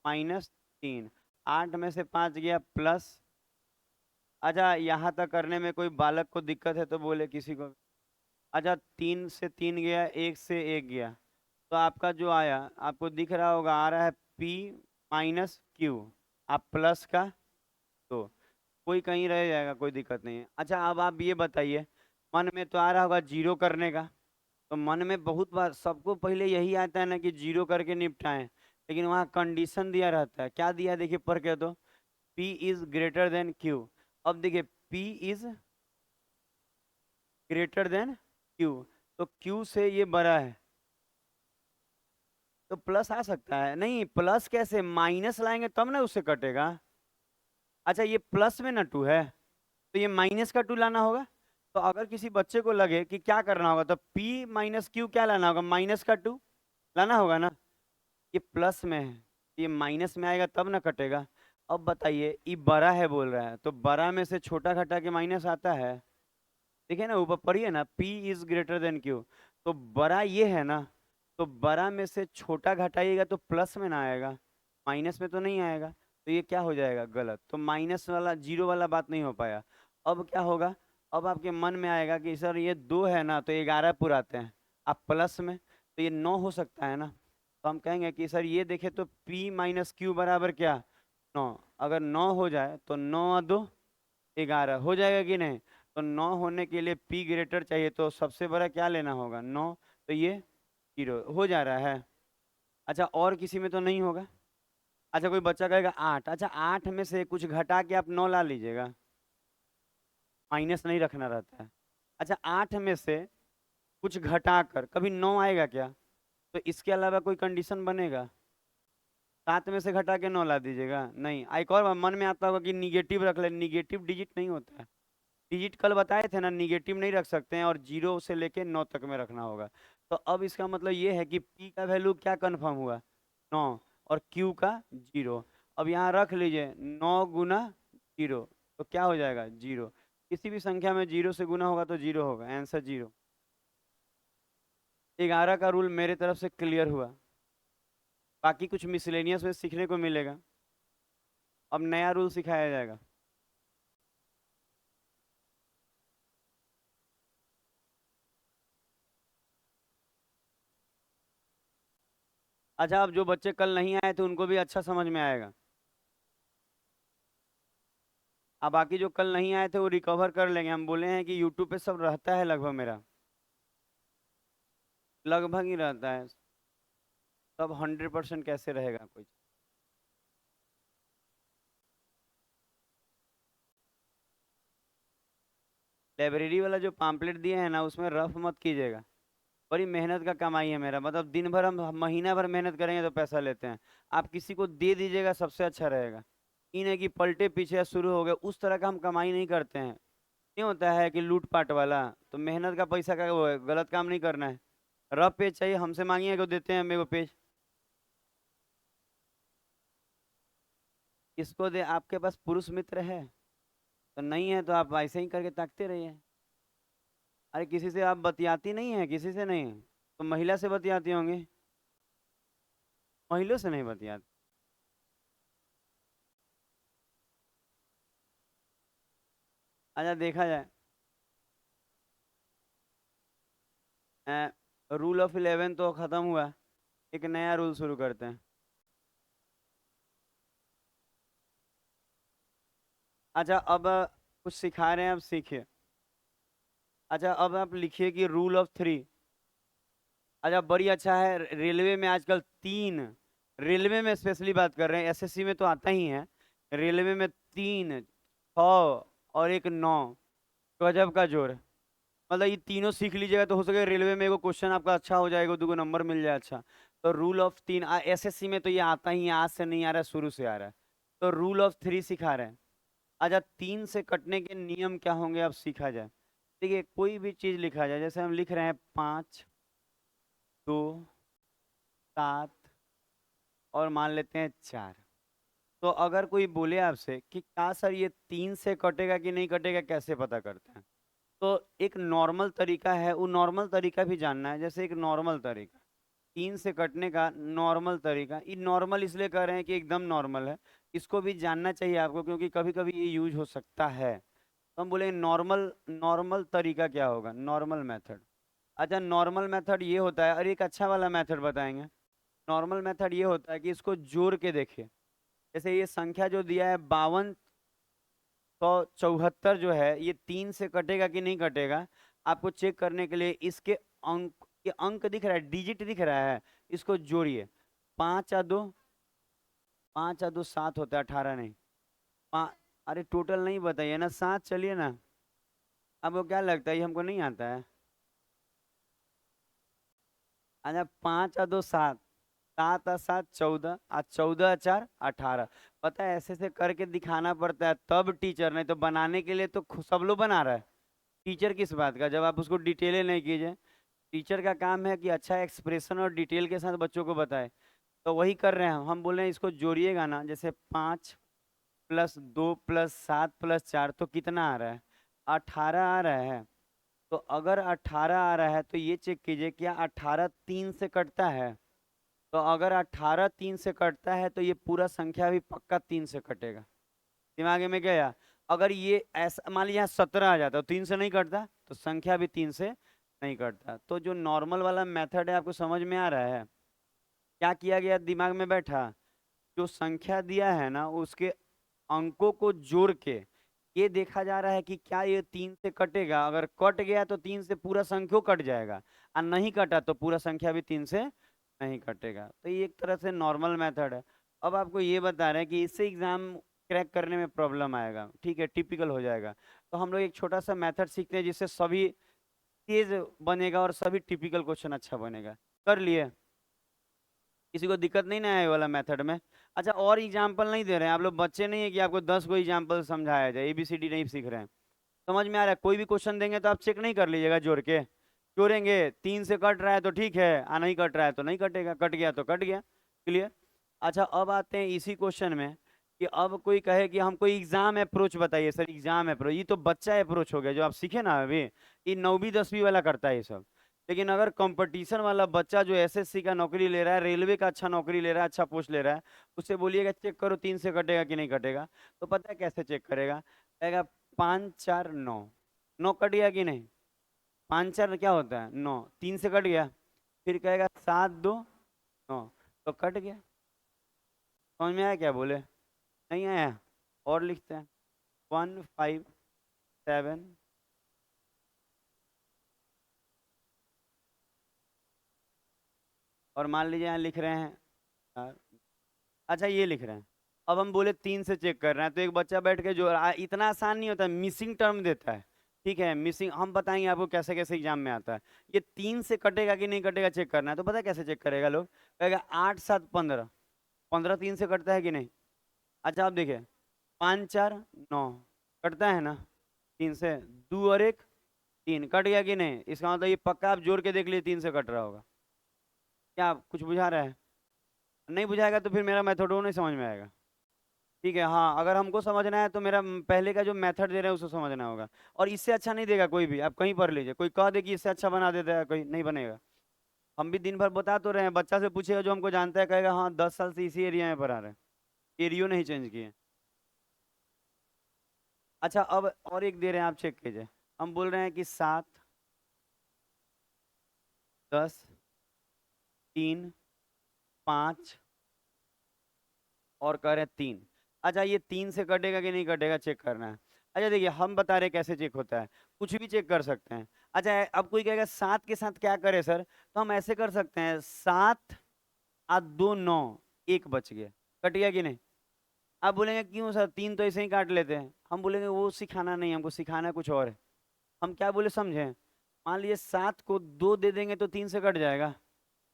माइनस 3, 8 में से 5 गया प्लस। अच्छा यहाँ तक करने में कोई बालक को दिक्कत है तो बोले किसी को। अच्छा 3 से 3 गया, 1 से 1 गया, तो आपका जो आया आपको दिख रहा होगा, आ रहा है P माइनस क्यू, आप प्लस का, तो कोई कहीं रह जाएगा, कोई दिक्कत नहीं है। अच्छा अब आप ये बताइए, मन में तो आ रहा होगा जीरो करने का, तो मन में बहुत बार सबको पहले यही आता है ना कि जीरो करके निपटाएं, लेकिन वहाँ कंडीशन दिया रहता है, क्या दिया है देखिए पढ़ के, तो P is greater then Q। अब देखिए P is greater then Q, तो Q से ये बड़ा है, तो प्लस आ सकता है, नहीं प्लस कैसे, माइनस लाएंगे तब ना उससे कटेगा। अच्छा ये प्लस में ना 2 है, तो ये माइनस का 2 लाना होगा। तो अगर किसी बच्चे को लगे कि क्या करना होगा, तो P माइनस क्यू क्या लाना होगा, माइनस का 2 लाना होगा ना, ये प्लस में है, ये माइनस में आएगा तब ना कटेगा। अब बताइए ये बड़ा है बोल रहा है, तो बड़ा में से छोटा घटा के माइनस आता है, देखिए ना ऊपर पढ़िए ना, P is greater then Q, तो बड़ा ये है ना, तो बड़ा में से छोटा घटाइएगा तो प्लस में ना आएगा, माइनस में तो नहीं आएगा, तो ये क्या हो जाएगा गलत, तो माइनस वाला जीरो वाला बात नहीं हो पाया। अब क्या होगा, अब आपके मन में आएगा कि सर ये 2 है ना, तो 11 पुराते हैं, आप प्लस में, तो ये 9 हो सकता है ना, तो हम कहेंगे कि सर ये देखे तो P माइनस क्यू बराबर क्या, 9। अगर 9 हो जाए तो 9 और 2 11 हो जाएगा कि नहीं, तो 9 होने के लिए P ग्रेटर चाहिए, तो सबसे बड़ा क्या लेना होगा 9, तो ये 0 हो जा रहा है। अच्छा और किसी में तो नहीं होगा। अच्छा कोई बच्चा कहेगा 8, अच्छा 8 में से कुछ घटा के आप 9 ला लीजिएगा, माइनस नहीं रखना रहता है। अच्छा 8 में से कुछ घटा कर कभी 9 आएगा क्या, तो इसके अलावा कोई कंडीशन बनेगा, 7 में से घटा के 9 ला दीजिएगा, नहीं। एक और बार मन में आता होगा कि निगेटिव रख ले, निगेटिव डिजिट नहीं होता है, डिजिट कल बताए थे ना, निगेटिव नहीं रख सकते हैं, और 0 से लेके 9 तक में रखना होगा। तो अब इसका मतलब ये है कि P का वैल्यू क्या कंफर्म हुआ, 9, और Q का 0। अब यहाँ रख लीजिए 9 गुना 0, तो क्या हो जाएगा 0, किसी भी संख्या में 0 से गुना होगा तो 0 होगा, आंसर 0। 11 का रूल मेरे तरफ से क्लियर हुआ, बाकी कुछ मिसलेनियस में सीखने को मिलेगा, अब नया रूल सिखाया जाएगा। अच्छा अब जो बच्चे कल नहीं आए थे उनको भी अच्छा समझ में आएगा, अब बाकी जो कल नहीं आए थे वो रिकवर कर लेंगे, हम बोले हैं कि यूट्यूब पे सब रहता है लगभग मेरा, लगभग ही रहता है, सब 100% कैसे रहेगा कोई। लाइब्रेरी वाला जो पाम्पलेट दिए है ना उसमें रफ मत कीजिएगा, बड़ी मेहनत का कमाई है मेरा, मतलब दिन भर हम महीना भर मेहनत करेंगे तो पैसा लेते हैं, आप किसी को दे दीजिएगा सबसे अच्छा रहेगा। ये नहीं कि पलटे पीछे शुरू हो गए, उस तरह का हम कमाई नहीं करते हैं, नहीं होता है कि लूट पाट वाला, तो मेहनत का पैसा का वो है, गलत काम नहीं करना है। रफ पेज चाहिए हमसे मांगिए को देते हैं, मेरे को पेज किसको दे, आपके पास पुरुष मित्र है, तो नहीं है तो आप ऐसे ही करके ताकते रहिए। अरे किसी से आप बतियाती नहीं है, किसी से नहीं, तो महिला से बतियाती होंगी, महिला से नहीं बतियाती। अच्छा देखा जाए, रूल ऑफ 11 तो खत्म हुआ, एक नया रूल शुरू करते हैं। अच्छा अब कुछ सिखा रहे हैं, अब सीखिए। अच्छा अब आप लिखिए कि रूल ऑफ 3। अच्छा बड़ी अच्छा है, रेलवे में आजकल 3, रेलवे में स्पेशली बात कर रहे हैं, एसएससी में तो आता ही है, रेलवे में 3 6 और एक 9, गजब का जोड़। मतलब ये तीनों सीख लीजिएगा तो हो सके रेलवे में एगो क्वेश्चन आपका अच्छा हो जाएगा, 2 नंबर मिल जाए अच्छा। तो रूल ऑफ तीन, एसएससी में तो ये आता ही है, आज से नहीं आ रहा है, शुरू से आ रहा है। तो रूल ऑफ थ्री सिखा रहे हैं। अच्छा, 3 से कटने के नियम क्या होंगे अब सीखा जाए। देखिए कोई भी चीज लिखा जाए, जैसे हम लिख रहे हैं 5, 2, 7 और मान लेते हैं 4। तो अगर कोई बोले आपसे कि क्या सर ये 3 से कटेगा कि नहीं कटेगा, कैसे पता करते हैं। तो एक नॉर्मल तरीका है, वो नॉर्मल तरीका भी जानना है। जैसे एक नॉर्मल तरीका 3 से कटने का, नॉर्मल तरीका, ये नॉर्मल इसलिए कह रहे हैं कि एकदम नॉर्मल है, इसको भी जानना चाहिए आपको, क्योंकि कभी कभी ये यूज हो सकता है। तो हम बोलेंगे नॉर्मल, नॉर्मल तरीका क्या होगा, नॉर्मल मेथड। अच्छा, नॉर्मल मेथड ये होता है, और एक अच्छा वाला मेथड बताएंगे। नॉर्मल मेथड ये होता है कि इसको जोड़ के देखिए। जैसे ये संख्या जो दिया है 5274 जो है, ये 3 से कटेगा कि नहीं कटेगा, आपको चेक करने के लिए इसके अंक, ये अंक दिख रहा है, डिजिट दिख रहा है, इसको जोड़िए। 5 और 2, 5 और 2 7 होता है, 18 नहीं। पाँच, अरे टोटल नहीं बताइए ना, 7 चलिए ना। आपको क्या लगता है ये हमको नहीं आता है। अच्छा, 5 और 2 7, 7 और 7 14, आज 14 और 4 18। पता है ऐसे से करके दिखाना पड़ता है तब टीचर, नहीं तो बनाने के लिए तो सब लोग बना रहा है। टीचर किस बात का, जब आप उसको डिटेल नहीं कीजिए। टीचर का काम है कि अच्छा एक्सप्रेशन और डिटेल के साथ बच्चों को बताए। तो वही कर रहे हैं हम बोल रहे हैं इसको जोड़िएगा ना, जैसे 5+2+7+4 तो कितना आ रहा है, 18 आ रहा है। तो अगर 18 आ रहा है तो ये चेक कीजिए क्या 18 3 से कटता है। तो अगर 18 3 से कटता है तो ये पूरा संख्या भी पक्का 3 से कटेगा। दिमाग में गया। अगर ये ऐसा मान लीजिए यहाँ 17 आ जाता तो 3 से नहीं कटता, तो संख्या भी 3 से नहीं कटता। तो जो नॉर्मल वाला मेथड है आपको समझ में आ रहा है, क्या किया गया, दिमाग में बैठा। जो संख्या दिया है ना उसके अंकों को जोड़ के ये देखा जा रहा है कि क्या ये 3 से कटेगा। अगर कट गया तो 3 से पूरा संख्या कट जाएगा, और नहीं कटा तो पूरा संख्या भी 3 से नहीं कटेगा। तो ये एक तरह से नॉर्मल मेथड है। अब आपको ये बता रहे हैं कि इससे एग्जाम क्रैक करने में प्रॉब्लम आएगा, ठीक है, टिपिकल हो जाएगा। तो हम लोग एक छोटा सा मेथड सीखते हैं जिससे सभी तेज बनेगा और सभी टिपिकल क्वेश्चन अच्छा बनेगा। कर लिए, किसी को दिक्कत नहीं ना है ये वाला मेथड में। अच्छा, और एग्जाम्पल नहीं दे रहे हैं आप लोग, बच्चे नहीं है कि आपको 10 को एग्जाम्पल समझाया जाए, ABCD नहीं सीख रहे हैं। समझ में आ रहा है, कोई भी क्वेश्चन देंगे तो आप चेक नहीं कर लीजिएगा जोड़ के। जोड़ेंगे 3 से कट रहा है तो ठीक है, आ नहीं कट रहा है तो नहीं कटेगा, कट गया तो कट गया। क्लियर। अच्छा, अब आते हैं इसी क्वेश्चन में कि अब कोई कहे कि हमको एग्जाम अप्रोच बताइए सर, एग्जाम अप्रोच, ये तो बच्चा अप्रोच हो गया जो आप सीखे ना अभी, ये 9वीं 10वीं वाला करता है ये सब। लेकिन अगर कंपटीशन वाला बच्चा जो एसएससी का नौकरी ले रहा है, रेलवे का अच्छा नौकरी ले रहा है, अच्छा पोस्ट ले रहा है, उससे बोलिएगा चेक करो 3 से कटेगा कि नहीं कटेगा, तो पता है कैसे चेक करेगा। कहेगा 5 4 9, 9 कट गया कि नहीं, 5 4 क्या होता है 9, 3 से कट गया। फिर कहेगा 7 2 9, तो कट गया। समझ में आया क्या बोले, नहीं आया। और लिखते हैं 1 5 7, और मान लीजिए यहाँ लिख रहे हैं 4। अच्छा, ये लिख रहे हैं। अब हम बोले 3 से चेक कर रहे हैं, तो एक बच्चा बैठ के जो इतना आसान नहीं होता, मिसिंग टर्म देता है। ठीक है, मिसिंग हम बताएंगे आपको कैसे कैसे एग्जाम में आता है। ये 3 से कटेगा कि नहीं कटेगा चेक करना है, तो पता है कैसे चेक करेगा लोग, कहेगा 8 7 15, 15 3 से कटता है कि नहीं। अच्छा आप देखिए, 5 4 9 कटता है ना 3 से, 2 और 1 3 कट गया कि नहीं, इसका मतलब ये पक्का आप जोड़ के देख लीजिए 3 से कट रहा होगा। क्या आप कुछ बुझा रहा है, नहीं बुझाएगा तो फिर मेरा मेथड नहीं समझ में आएगा। ठीक है, हाँ, अगर हमको समझना है तो मेरा पहले का जो मेथड दे रहे हैं उसको समझना होगा। और इससे अच्छा नहीं देगा कोई भी, आप कहीं पढ़ लीजिए, कोई कह दे कि इससे अच्छा बना देता है, कोई नहीं बनेगा। हम भी दिन भर बता तो रहे हैं, बच्चा से पूछेगा जो हमको जानता है कहेगा हाँ 10 साल से इसी एरिया में पढ़ा रहे हैं, एरियो नहीं चेंज किए। अच्छा, अब और एक दे रहे हैं, आप चेक कीजिए। हम बोल रहे हैं कि 7 10 3 5 और कह रहे हैं 3। अच्छा, ये 3 से कटेगा कि नहीं कटेगा चेक करना है। अच्छा देखिए, हम बता रहे हैं कैसे चेक होता है, कुछ भी चेक कर सकते हैं। अच्छा, अब कोई कहेगा 7 के साथ क्या करे सर, तो हम ऐसे कर सकते हैं, 7 और 2 9, 1 बच गया, कट गया कि नहीं। आप बोलेंगे क्यों सर, 3 तो ऐसे ही काट लेते हैं। हम बोलेंगे वो सिखाना नहीं, हमको सिखाना कुछ और है। हम क्या बोले समझे, मान लीजिए 7 को 2 दे देंगे तो 3 से कट जाएगा।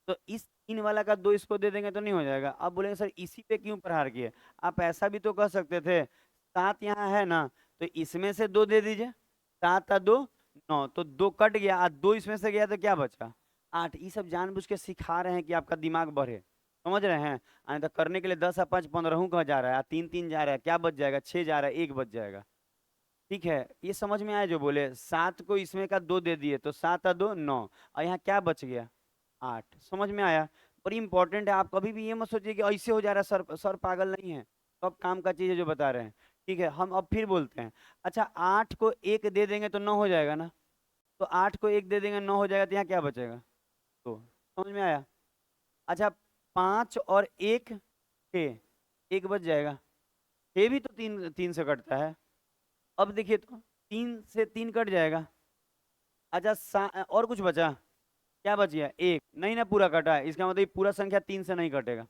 तो इस 3 वाला का 2 इसको दे देंगे तो नहीं हो जाएगा। अब बोलेंगे सर इसी पे क्यों प्रहार किए? आप ऐसा भी तो कह सकते थे, 7 यहाँ है ना, तो इसमें से 2 दे दीजिए। 7 और 2 9, तो 2 कट गया और 2 इसमें से गया तो क्या बचा? 8। ये सब जानबूझ के सिखा रहे हैं कि आपका दिमाग बढ़े, समझ रहे हैं? तो करने के लिए 10 और 5 15 का जा रहा है, 3 3 जा रहा है, क्या बच जाएगा? 6 जा रहा है, 1 बच जाएगा। ठीक है, ये समझ में आया? जो बोले 7 को इसमें का 2 दे दिए तो 7 और 2 9, और यहाँ क्या बच गया? 8। समझ में आया? बड़ी इंपॉर्टेंट है। आप कभी भी ये मत सोचिए कि ऐसे हो जा रहा है, सर सर पागल नहीं है, सब काम का चीज है जो बता रहे हैं। ठीक है, हम अब फिर बोलते हैं। अच्छा, 8 को 1 दे देंगे तो 9 हो जाएगा ना, तो 8 को 1 दे देंगे 9 हो जाएगा, तो यहाँ क्या बचेगा? तो समझ में आया? अच्छा, 5 और 1 6, 1 बच जाएगा। 6 भी तो 3 3 से कटता है। अब देखिए तो 3 से 3 कट जाएगा। अच्छा, और कुछ बचा? क्या बच गया? 1 नहीं ना, पूरा कटा है, इसका मतलब ये पूरा संख्या 3 से नहीं कटेगा,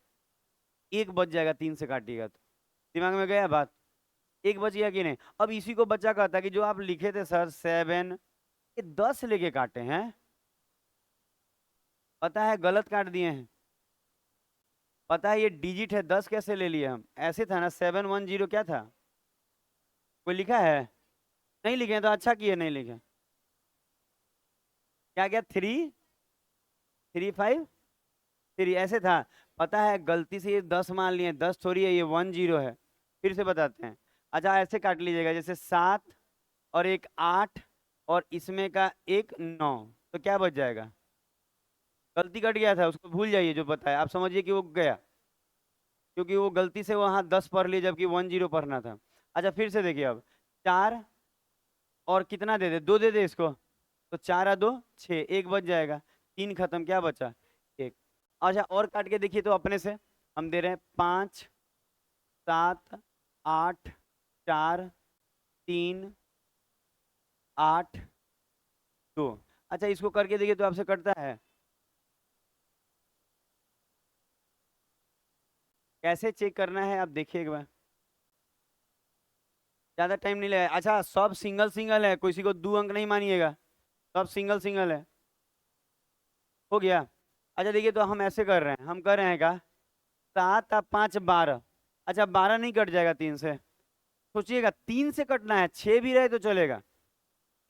1 बच जाएगा 3 से काटिएगा तो। दिमाग में गया बात? 1 बच गया कि नहीं? अब इसी को बच्चा कहता है कि जो आप लिखे थे सर 7, ये 10 लेके काटे हैं, पता है गलत काट दिए हैं। पता है ये डिजिट है, 10 कैसे ले लिए हम? ऐसे था ना, 710 क्या था? कोई लिखा है? नहीं लिखे हैं, तो अच्छा किए नहीं लिखे। क्या क्या? 3 3 5 3 ऐसे था। पता है गलती से ये 10 मान लिए, 10 थोड़ी है, ये 10 है। फिर से बताते हैं। अच्छा, ऐसे काट लीजिएगा, जैसे 7 और एक 8 और इसमें का एक 9, तो क्या बच जाएगा? गलती कट गया था, उसको भूल जाइए जो बताया, आप समझिए कि वो गया, क्योंकि वो गलती से वहां 10 पढ़ ली जबकि 10 पढ़ना था। अच्छा, फिर से देखिए अब। 4 और कितना दे दे? 2 दे दे इसको, तो 4 और 2 6, 1 बच जाएगा। 3 खत्म, क्या बचा? 1। अच्छा, और काट के देखिए तो अपने से। हम दे रहे हैं 5 7 8 4 3 8 2। अच्छा, इसको करके देखिए तो आपसे कटता है? कैसे चेक करना है आप देखिए एक बार, ज्यादा टाइम नहीं लगेगा। अच्छा, सब सिंगल सिंगल है, किसी को 2 अंक नहीं मानिएगा, सब सिंगल सिंगल है। हो गया? अच्छा देखिए, तो हम ऐसे कर रहे हैं, हम कर रहे हैं क्या? 7 और 5 12। अच्छा, 12 नहीं कट जाएगा 3 से? सोचिएगा, 3 से कटना है, 6 भी रहे तो चलेगा,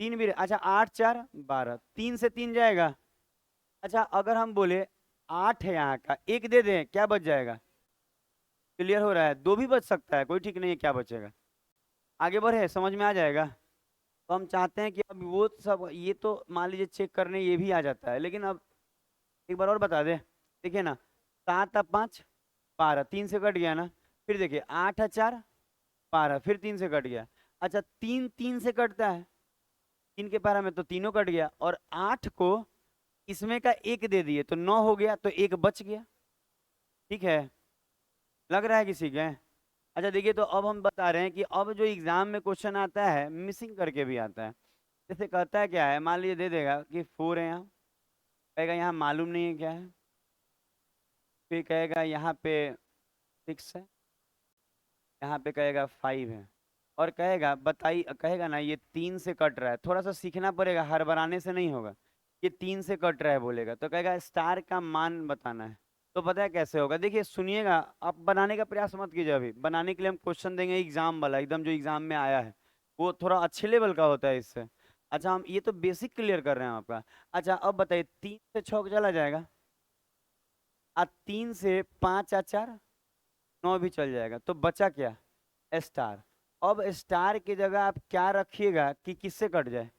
3 भी रहे। अच्छा, 8 4 12, 3 से 3 जाएगा। अच्छा, अगर हम बोले 8 है यहाँ का, एक दे दें, क्या बच जाएगा? क्लियर हो रहा है? 2 भी बच सकता है, कोई ठीक नहीं है, क्या बचेगा? आगे बढ़े, समझ में आ जाएगा? तो हम चाहते हैं कि अब वो सब, ये तो मान लीजिए चेक करने ये भी आ जाता है, लेकिन अब एक बार और बता दे। देखिए ना, 7 और 5 12, 3 से कट गया ना। फिर देखिए 8 और 4 12, फिर 3 से कट गया। अच्छा, 3 3 से कटता है, 3 के पारा में तो तीनों कट गया, और 8 को इसमें का 1 दे दिए तो 9 हो गया, तो 1 बच गया। ठीक है, लग रहा है किसी के? अच्छा देखिए, तो अब हम बता रहे हैं कि अब जो एग्जाम में क्वेश्चन आता है मिसिंग करके भी आता है। जैसे कहता है क्या है, मान लीजिए दे देगा कि 4 है यहाँ, कहेगा यहाँ मालूम नहीं है क्या है, फिर कहेगा यहाँ पे 6 है, यहाँ पे कहेगा 5 है, और कहेगा बताइए, कहेगा ना ये 3 से कट रहा है। थोड़ा सा सीखना पड़ेगा, हर बनाने से नहीं होगा। ये 3 से कट रहा है बोलेगा, तो कहेगा स्टार का मान बताना है। तो पता है कैसे होगा? देखिए सुनिएगा, आप बनाने का प्रयास मत कीजिए, अभी बनाने के लिए हम क्वेश्चन देंगे एग्जाम वाला, एकदम जो एग्जाम में आया है, वो थोड़ा अच्छे लेवल का होता है इससे। अच्छा, हम ये तो बेसिक क्लियर कर रहे हैं आपका। अच्छा, अब बताइए, 3 से 6 चला जाएगा, और 3 से 5 और 4 9 भी चल जाएगा, तो बचा क्या? स्टार। अब स्टार की जगह आप क्या रखिएगा कि किससे कट जाए?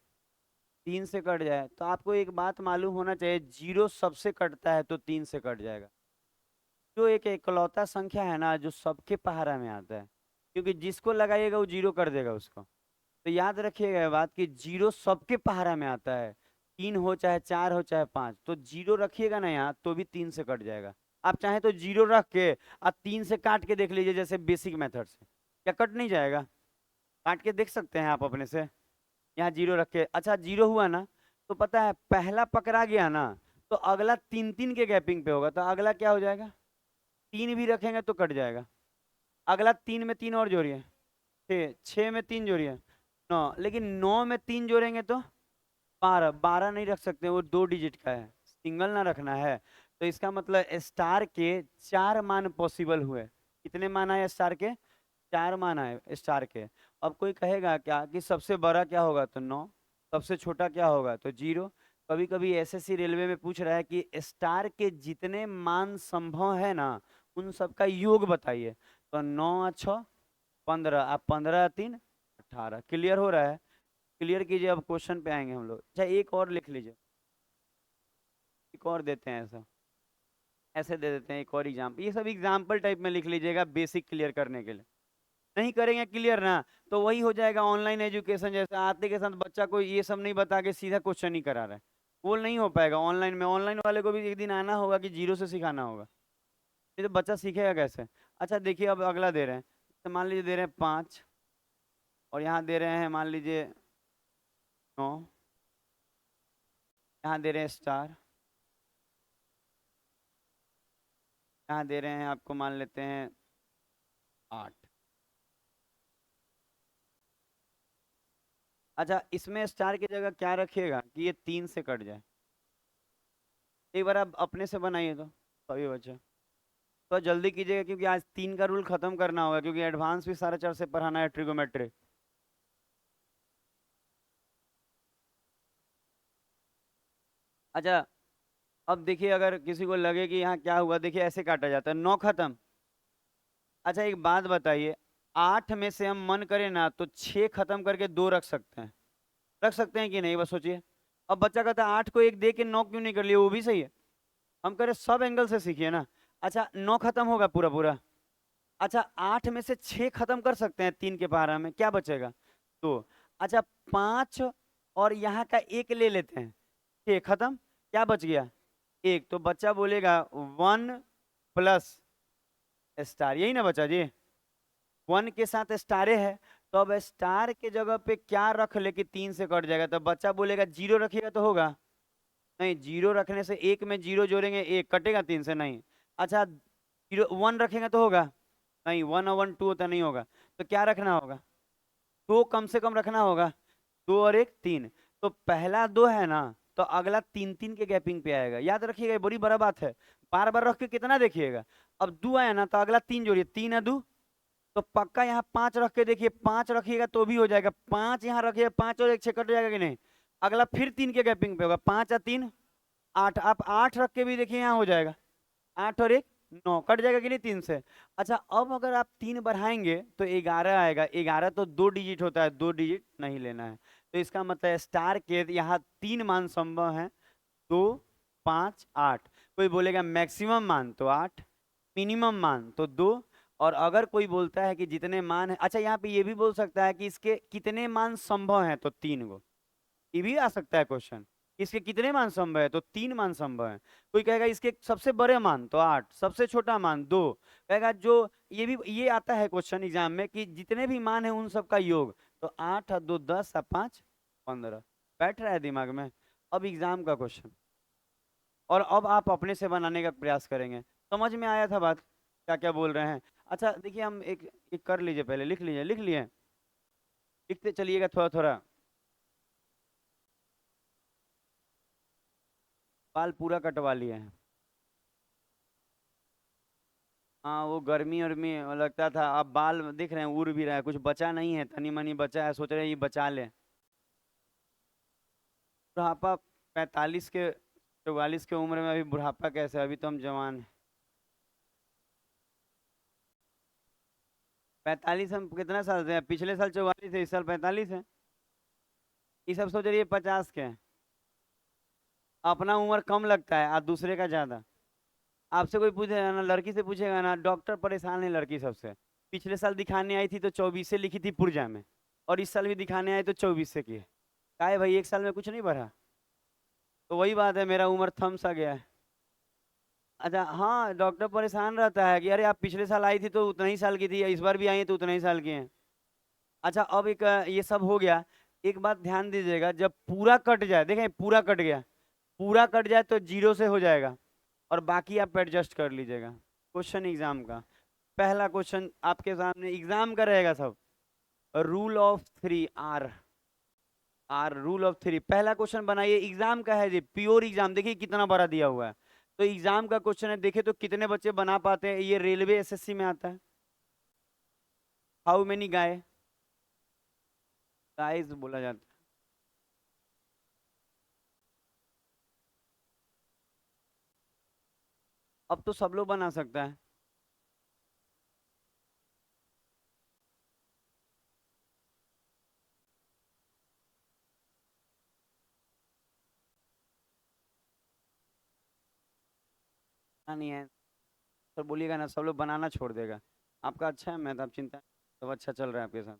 3 से कट जाए, तो आपको एक बात मालूम होना चाहिए, 0 सबसे कटता है तो 3 से कट जाएगा। जो एक इकलौता संख्या है ना जो सबके पहाड़ा में आता है, क्योंकि जिसको लगाइएगा वो 0 कर देगा उसको। तो याद रखिएगा ये बात कि 0 सबके पहाड़ा में आता है, 3 हो चाहे 4 हो चाहे 5, तो 0 रखिएगा ना यहाँ तो भी 3 से कट जाएगा। आप चाहे तो 0 रख के और 3 से काट के देख लीजिए, जैसे बेसिक मेथड से, क्या कट नहीं जाएगा? काट के देख सकते हैं आप अपने से। यहाँ 0 रख के, अच्छा 0 हुआ ना, तो पता है पहला पकड़ा गया ना, तो अगला 3 3 के गैपिंग पे होगा, तो अगला क्या हो जाएगा? 3 भी रखेंगे तो कट जाएगा। अगला 3 में 3 और जोड़िए, 6 6 में 3 जोड़िए 9, लेकिन 9 में 3 जोड़ेंगे तो 12 12 नहीं रख सकते, वो 2 डिजिट का है, सिंगल ना रखना है। तो इसका मतलब स्टार के 4 मान पॉसिबल हुए। कितने मान आए स्टार के? 4 मान आए स्टार के। अब कोई कहेगा क्या कि सबसे बड़ा क्या होगा, तो 9। सबसे छोटा क्या होगा, तो 0। कभी कभी एसएससी रेलवे में पूछ रहा है कि स्टार के जितने मान संभव है ना, उन सबका योग बताइए। तो 9 और 6 15, आप 15 3 18। क्लियर हो रहा है? क्लियर कीजिए, अब क्वेश्चन पे आएंगे हम लोग। अच्छा एक और लिख लीजिए, एक और देते हैं ऐसा, ऐसे दे देते हैं एक और एग्जाम्पल। ये सब एग्जाम्पल टाइप में लिख लीजिएगा बेसिक क्लियर करने के लिए। नहीं करेंगे क्लियर ना, तो वही हो जाएगा ऑनलाइन एजुकेशन जैसे, आते के साथ बच्चा को ये सब नहीं बता के सीधा क्वेश्चन ही करा रहा है। वो नहीं हो पाएगा ऑनलाइन में। ऑनलाइन वाले को भी एक दिन आना होगा कि 0 से सिखाना होगा। ये तो बच्चा सीखेगा कैसे? अच्छा देखिए, अब अगला दे रहे हैं, तो मान लीजिए दे रहे हैं 5, और यहाँ दे रहे हैं मान लीजिए 9, यहाँ दे रहे हैं स्टार, यहाँ दे रहे हैं आपको मान लेते हैं 8। अच्छा इसमें स्टार की जगह क्या रखिएगा कि ये 3 से कट जाए? एक बार आप अपने से बनाइए तो सभी बच्चे, तो जल्दी कीजिएगा क्योंकि आज 3 का रूल खत्म करना होगा, क्योंकि एडवांस भी 4.5 से पढ़ाना है ट्रिगोमेट्री। अच्छा अब देखिए, अगर किसी को लगे कि यहाँ क्या हुआ, देखिए ऐसे काटा जाता है, 9 खत्म। अच्छा एक बात बताइए, 8 में से हम मन करें ना तो 6 खत्म करके 2 रख सकते हैं। रख सकते हैं कि नहीं, बस सोचिए। अब बच्चा कहता है 8 को 1 दे के 9 क्यों नहीं कर लिए, वो भी सही है। हम कह रहे सब एंगल से सीखिए ना। अच्छा 9 खत्म होगा पूरा पूरा। अच्छा 8 में से 6 खत्म कर सकते हैं 3 के पहाड़ा में, क्या बचेगा? 2। अच्छा 5 और यहाँ का 1 ले लेते हैं, 6 खत्म, क्या बच गया? 1। तो बच्चा बोलेगा 1 प्लस स्टार, यही ना बच्चा जी? 1 के साथ स्टारे है, तो अब स्टार के जगह पे क्या रख ले कि 3 से कट जाएगा? तो बच्चा बोलेगा 0 रखिएगा तो होगा नहीं, 0 रखने से 1 में 0 जोड़ेंगे 1 कटेगा 3 से, नहीं। अच्छा 1 रखेंगे तो होगा नहीं, 1 और 1 2 होता नहीं होगा। तो क्या रखना होगा? 2 कम से कम रखना होगा, 2 और 1 3। तो पहला 2 है ना, तो अगला 3 3 के गैपिंग पे आएगा, याद रखिएगा, ये बड़ी बड़ा बात है। बार बार रख के कितना देखिएगा। अब 2 आया ना, तो अगला 3 जोड़िए, 3 है 2, तो पक्का यहाँ 5 रख के देखिए, 5 रखिएगा तो भी हो जाएगा। 5 यहाँ रखिएगा, 5 और 1 6 कट जाएगा कि नहीं? अगला फिर 3 के गैपिंग पे होगा, 5 या 3 8। आप 8 रख के भी देखिए यहाँ हो जाएगा, 8 और 1 9 कट जाएगा कि नहीं 3 से? अच्छा अब अगर आप 3 बढ़ाएंगे तो 11 आएगा। 11 तो 2 डिजिट होता है, 2 डिजिट नहीं लेना है। तो इसका मतलब स्टार के यहाँ 3 मान संभव है, 2 5 8। कोई बोलेगा मैक्सिमम मान तो 8, मिनिमम मान तो 2। और अगर कोई बोलता है कि जितने मान है, अच्छा यहाँ पे ये भी बोल सकता है कि इसके कितने मान संभव हैं, तो 3 गो, ये भी आ सकता है क्वेश्चन। इसके कितने मान संभव है, तो 3 मान संभव है। कोई कहेगा इसके सबसे बड़े मान तो 8, सबसे छोटा मान 2। कहेगा जो, ये भी ये आता है क्वेश्चन एग्जाम में कि जितने भी मान है उन सबका योग, तो 8 और 2 10 और 5 15। बैठ रहा है दिमाग में? अब एग्जाम का क्वेश्चन, और अब आप अपने से बनाने का प्रयास करेंगे। समझ में आया था बात, क्या क्या बोल रहे हैं? अच्छा देखिए, हम एक कर लीजिए, पहले लिख लीजिए, लिख लिए? लिखते चलिएगा थोड़ा थोड़ा। बाल पूरा कटवा लिए हैं। हाँ वो गर्मी उर्मी लगता था, अब बाल दिख रहे हैं, उड़ भी रहा है, कुछ बचा नहीं है, तनी मनी बचा है, सोच रहे हैं ये बचा ले। बुढ़ापा 45 के 44 के उम्र में अभी बुढ़ापा कैसे, अभी तो हम जवान हैं। 45 हम कितना साल से हैं? पिछले साल 44 है, इस साल 45 है। ये सब सोच रही है 50 के हैं। अपना उम्र कम लगता है और दूसरे का ज्यादा। आपसे कोई पूछेगा ना, लड़की से पूछेगा ना, डॉक्टर परेशान है लड़की सबसे। पिछले साल दिखाने आई थी तो 24 से लिखी थी पुर्जा में, और इस साल भी दिखाने आई तो 24 से की है। का है भाई, एक साल में कुछ नहीं बढ़ा? तो वही बात है, मेरा उम्र थम सा गया है। अच्छा हाँ, डॉक्टर परेशान रहता है कि अरे आप पिछले साल आई थी तो उतना ही साल की थी, इस बार भी आई है तो उतना ही साल की हैं। अच्छा अब एक ये सब हो गया। एक बात ध्यान दीजिएगा, जब पूरा कट जाए, देखें पूरा कट गया, पूरा कट जाए तो 0 से हो जाएगा, और बाकी आप एडजस्ट कर लीजिएगा। क्वेश्चन एग्जाम का पहला क्वेश्चन आपके सामने एग्जाम का रहेगा सब। Rule of 3 R, R rule of three, पहला क्वेश्चन बनाइए, एग्जाम का है जी, प्योर एग्जाम, देखिए कितना बड़ा दिया हुआ है। तो एग्जाम का क्वेश्चन है, देखिए तो कितने बच्चे बना पाते हैं, ये रेलवे एसएससी में आता है। हाउ मेनी गाय, गाइस बोला जाता है। अब तो सब लोग बना सकता है। नहीं है, सर बोलिएगा ना, सब लोग बनाना छोड़ देगा। आपका अच्छा है मैथ, आप चिंता, सब अच्छा चल रहा है आपके साथ।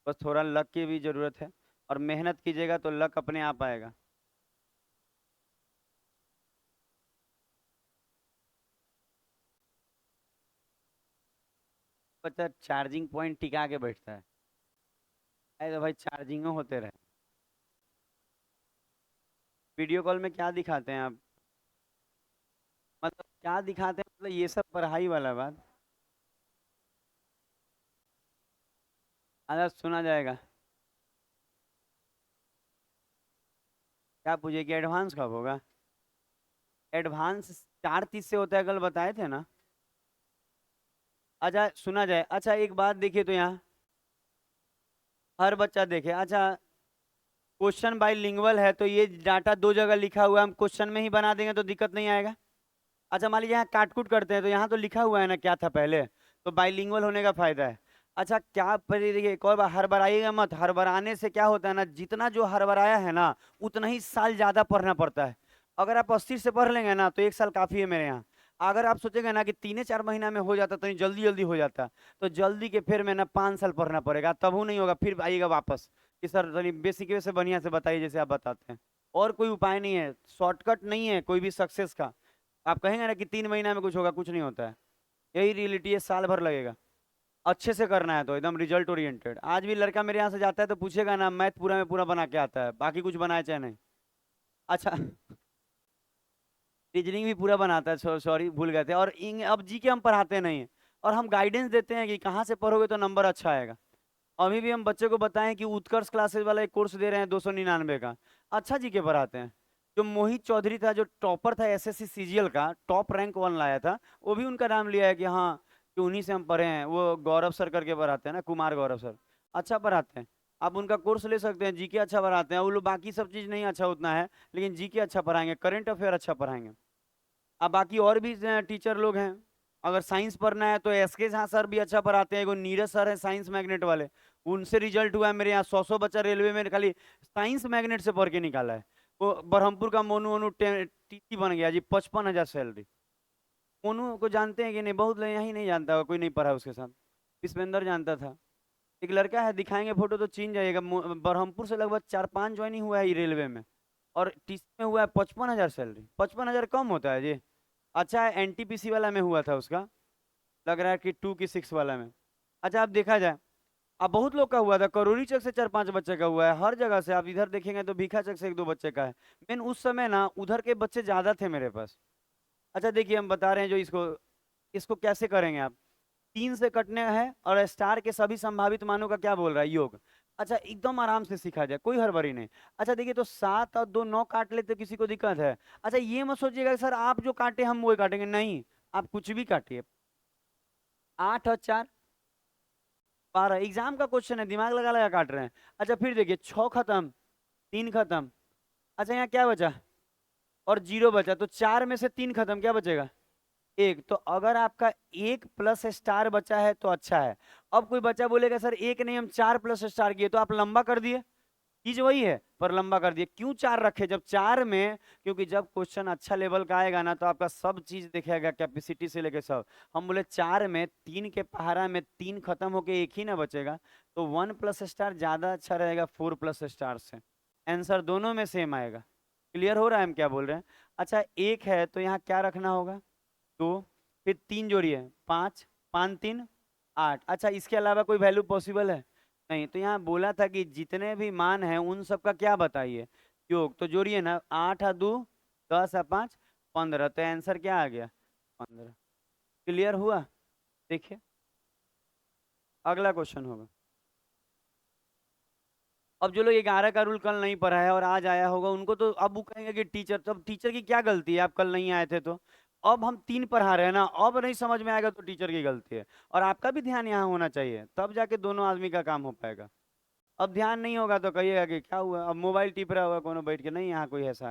बस थोड़ा लक की भी जरूरत है, और मेहनत कीजिएगा तो लक अपने आप आएगा। बच्चा चार्जिंग पॉइंट टिका के बैठता है। अरे तो भाई चार्जिंग होते रहे। वीडियो कॉल में क्या दिखाते हैं आप, मतलब क्या दिखाते हैं, मतलब ये सब पढ़ाई वाला बात। अगर सुना जाएगा, क्या पूछे कि एडवांस कब होगा। एडवांस 4:30 से होता है, कल बताए थे ना। अच्छा सुना जाए, अच्छा एक बात देखिए तो यहाँ हर बच्चा देखे, अच्छा क्वेश्चन बाइलिंगुअल है तो ये डाटा दो जगह लिखा हुआ है, हम क्वेश्चन में ही बना देंगे तो दिक्कत नहीं आएगा। अच्छा मान लीजिए यहाँ काट कूट करते हैं तो यहाँ तो लिखा हुआ है ना क्या था पहले, तो बाइलिंगुअल होने का फायदा है। अच्छा क्या पर देखिए एक और बार, हड़बड़ाइएगा मत, हड़बड़ाने से क्या होता है ना, जितना जो हड़बड़ाया है ना उतना ही साल ज्यादा पढ़ना पड़ता है। अगर आप 80 से पढ़ लेंगे ना तो एक साल काफी है मेरे यहाँ। अगर आप सोचेंगे ना कि 3 4 महीना में हो जाता तो नहीं, जल्दी जल्दी हो जाता, तो जल्दी के फिर में ना 5 साल पढ़ना पड़ेगा, तब वो नहीं होगा, फिर आइएगा वापस कि सर तनी बेसिक से बढ़िया से बताइए जैसे आप बताते हैं। और कोई उपाय नहीं है, शॉर्टकट नहीं है कोई भी सक्सेस का। आप कहेंगे ना कि 3 महीना में कुछ होगा, कुछ नहीं होता है। यही रियलिटी है, साल भर लगेगा। अच्छे से करना है तो एकदम रिजल्ट ओरिएंटेड। आज भी लड़का मेरे यहाँ से जाता है तो पूछेगा ना, मैथ पूरा में पूरा बना के आता है, बाकी कुछ बनाया चाहे नहीं। अच्छा रीजनिंग भी पूरा बनाता है, सॉरी भूल गए थे। और अब जी के हम पढ़ाते नहीं हैं, और हम गाइडेंस देते हैं कि कहाँ से पढ़ोगे तो नंबर अच्छा आएगा। अभी भी हम बच्चे को बताएं कि उत्कर्ष क्लासेस वाला एक कोर्स दे रहे हैं 299 का, अच्छा जी के पढ़ाते हैं। जो मोहित चौधरी था, जो टॉपर था एसएससी सीजीएल का, टॉप रैंक 1 लाया था, वो भी उनका नाम लिया है कि हाँ कि उन्हीं से हम पढ़े हैं। वो गौरव सर करके पढ़ाते हैं ना, कुमार गौरव सर, अच्छा पढ़ाते हैं। आप उनका कोर्स ले सकते हैं, जीके अच्छा पढ़ाते हैं। वो लोग बाकी सब चीज़ नहीं अच्छा उतना है, लेकिन जीके अच्छा पढ़ाएंगे, करंट अफेयर अच्छा पढ़ाएंगे। अब बाकी और भी टीचर लोग हैं। अगर साइंस पढ़ना है तो एसके झा सर भी अच्छा पढ़ाते हैं, एगो नीरज सर है साइंस मैग्नेट वाले, उनसे रिजल्ट हुआ है मेरे यहाँ। 100 बच्चा रेलवे में खाली साइंस मैग्नेट से पढ़ के निकाला है। वो बरहमपुर का मोनू मोनू टीटी बन गया जी, 55,000 सैलरी। मोनू को जानते हैं कि नहीं, बहुत लोग यहाँ ही नहीं जानता होगा, कोई नहीं पढ़ा उसके साथ। विस्पेंदर जानता था। एक लड़का है, दिखाएंगे फोटो तो चीन जाइएगा, बरहमपुर से लगभग 4 5 ज्वाइनिंग हुआ है ये रेलवे में, और टीसी में हुआ है 55,000 सैलरी। 55,000 कम होता है जी। अच्छा है एनटीपीसी वाला में हुआ था उसका, लग रहा है कि 2 की 6 वाला में। अच्छा अब देखा जाए, अब बहुत लोग का हुआ था, करोड़ी चक से 4 5 बच्चे का हुआ है, हर जगह से। आप इधर देखेंगे तो भीखा चक से 1 2 बच्चे का है। मेन उस समय ना उधर के बच्चे ज्यादा थे मेरे पास। अच्छा देखिए हम बता रहे हैं जो इसको, इसको कैसे करेंगे आप। 3 से कटने हैं, और स्टार के सभी संभावित मानों का क्या बोल रहा है, योग। अच्छा एकदम आराम से सीखा जाए, कोई हड़बड़ी नहीं। अच्छा देखिए तो 7 और 2 9 काट लेते तो किसी को दिक्कत है। अच्छा ये मत सोचिएगा कि सर आप जो काटे हम वही काटेंगे, नहीं। आप कुछ भी काटिए। 8 और 4 12, एग्जाम का क्वेश्चन है, दिमाग लगा लगा काट रहे हैं। अच्छा फिर देखिए 6 खत्म, 3 खत्म। अच्छा यहाँ क्या बचा, और 0 बचा, तो 4 में से 3 खत्म, क्या बचेगा, एक। तो अगर आपका 1 प्लस स्टार बचा है तो अच्छा है। अब कोई बच्चा बोलेगा सर एक नहीं, हम 4 प्लस स्टार किए, तो आप लंबा कर दिए, चीज वही है पर लंबा कर दिए। क्यों 4 रखे जब 4 में, क्योंकि जब क्वेश्चन अच्छा लेवल का आएगा ना तो आपका सब चीज देखेगा, कैपेसिटी से लेके सब। हम बोले 4 में 3 के पहाड़ा में 3 खत्म होके एक ही ना बचेगा, तो 1 प्लस स्टार ज्यादा अच्छा रहेगा 4 प्लस स्टार से। आंसर दोनों में सेम आएगा। क्लियर हो रहा है हम क्या बोल रहे हैं। अच्छा एक है तो यहाँ क्या रखना होगा, 2, फिर 3 जोड़िए, 5, 5 3 8। अच्छा इसके अलावा कोई वैल्यू पॉसिबल है, नहीं। तो यहाँ बोला था कि जितने भी मान हैं उन सब का क्या बताइए, योग। तो जोड़िए ना, 8 और 2 10 और 5 15, तो आंसर क्या आ गया, 15। क्लियर हुआ। देखिए अगला क्वेश्चन होगा। अब जो लोग 11 का रूल कल नहीं पढ़ा है और आज आया होगा उनको तो अब वो कहेंगे कि टीचर, तब टीचर की क्या गलती है, आप कल नहीं आए थे तो। अब हम 3 पढ़ा रहे हैं ना, अब नहीं समझ में आएगा तो टीचर की गलती है। और आपका भी ध्यान यहाँ होना चाहिए, तब जाके दोनों आदमी का काम हो पाएगा। अब ध्यान नहीं होगा तो कहिएगा कि क्या हुआ, अब मोबाइल टिप रहा होगा कोनो बैठ के, नहीं यहाँ कोई ऐसा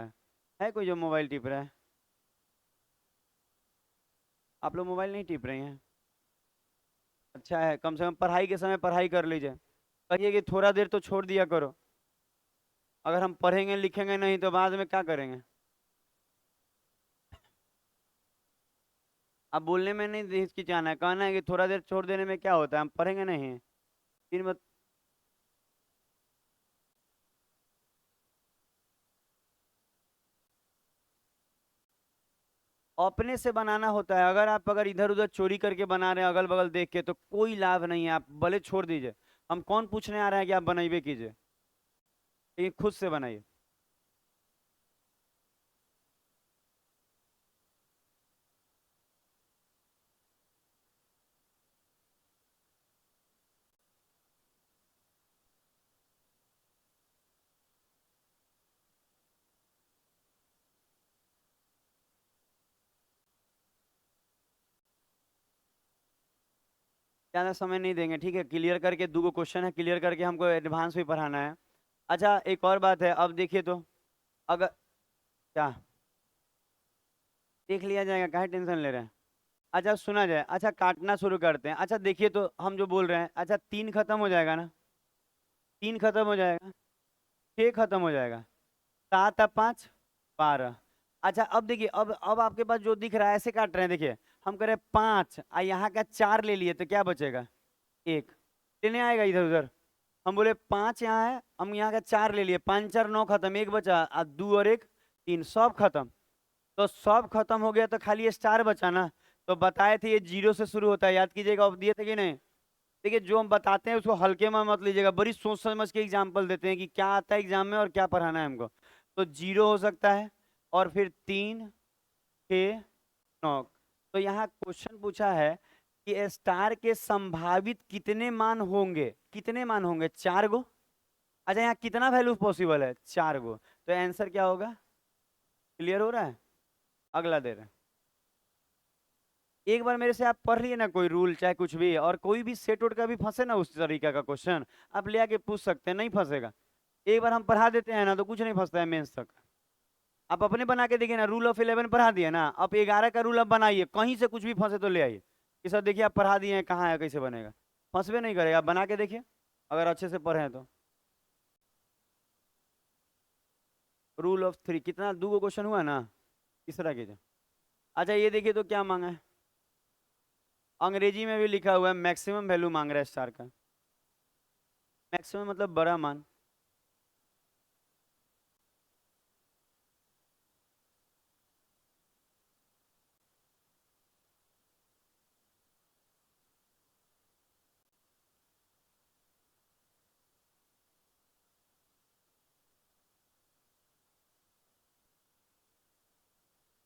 है कोई जो मोबाइल टिप रहा है? आप लोग मोबाइल नहीं टिप रहे हैं? अच्छा है, कम से कम पढ़ाई के समय पढ़ाई कर लीजिए। कहिए कि थोड़ा देर तो छोड़ दिया करो। अगर हम पढ़ेंगे लिखेंगे नहीं तो बाद में क्या करेंगे? अब बोलने में नहीं हिचकिचाना है, कहना है कि थोड़ा देर छोड़ देने में क्या होता है, हम पढ़ेंगे नहीं। फिर मत। अपने से बनाना होता है, अगर इधर उधर चोरी करके बना रहे हैं अगल बगल देख के तो कोई लाभ नहीं है, आप भले छोड़ दीजिए। हम कौन पूछने आ रहा है कि आप बनाइए कीजिए, लेकिन खुद से बनाइए। ज़्यादा समय नहीं देंगे, ठीक है, क्लियर करके 2 गो क्वेश्चन है, क्लियर करके हमको एडवांस भी पढ़ाना है। अच्छा एक और बात है, अब देखिए तो, अगर क्या देख लिया जाएगा, काहे टेंशन ले रहे हैं? अच्छा सुना जाए, अच्छा काटना शुरू करते हैं। अच्छा देखिए तो हम जो बोल रहे हैं, अच्छा 3 खत्म हो जाएगा ना, 3 खत्म हो जाएगा, 6 खत्म हो जाएगा, 7 अब 5 12। अच्छा अब देखिए, अब आपके पास जो दिख रहा है ऐसे काट रहे हैं, देखिए हम करें 5 यहाँ का 4 ले लिए तो क्या बचेगा? 1 लेने आएगा इधर उधर। हम बोले 5 यहाँ है, हम यहाँ का 4 ले लिए, 5 4 9 खत्म, 1 बचा, 2 और 1 3, सब खत्म। तो सब खत्म हो गया तो खाली स्टार बचा ना। तो बताए थे ये 0 से शुरू होता है, याद कीजिएगा, अब दिए थे कि नहीं? देखिए जो हम बताते हैं उसको हल्के में मत लीजिएगा, बड़ी सोच समझ के एग्जाम्पल देते हैं कि क्या आता है एग्जाम में और क्या पढ़ाना है हमको। तो 0 हो सकता है, और फिर 3 6 9। तो यहाँ क्वेश्चन पूछा है कि स्टार के संभावित कितने मान होंगे, कितने मान होंगे? 4 गो। अच्छा यहाँ कितना वैल्यू पॉसिबल है? 4 गो। तो आंसर क्या होगा? क्लियर हो रहा है? अगला दे रहे हैं, एक बार मेरे से आप पढ़ लिए ना कोई रूल चाहे कुछ भी, और कोई भी सेट उट का भी फंसे ना उस तरीका का क्वेश्चन, आप ले आके पूछ सकते हैं, नहीं फंसेगा। एक बार हम पढ़ा देते हैं ना तो कुछ नहीं फंसता है मेंस तक। आप अपने बना के देखिए ना, रूल ऑफ 11 पढ़ा दिए ना, अब 11 का रूल अब बनाइए, कहीं से कुछ भी फंसे तो ले आइए कि सर देखिए आप पढ़ा दिए हैं, कहाँ है, कैसे बनेगा। फंसबे नहीं करेगा, आप बना के देखिए, अगर अच्छे से पढ़े हैं तो। रूल ऑफ 3 कितना, 2 गो क्वेश्चन हुआ ना, तीसरा कीजिए। अच्छा ये देखिए तो क्या मांगा है, अंग्रेजी में भी लिखा हुआ है मैक्सिमम वैल्यू मांग रहा है स्टार का। मैक्सिमम मतलब बड़ा मान।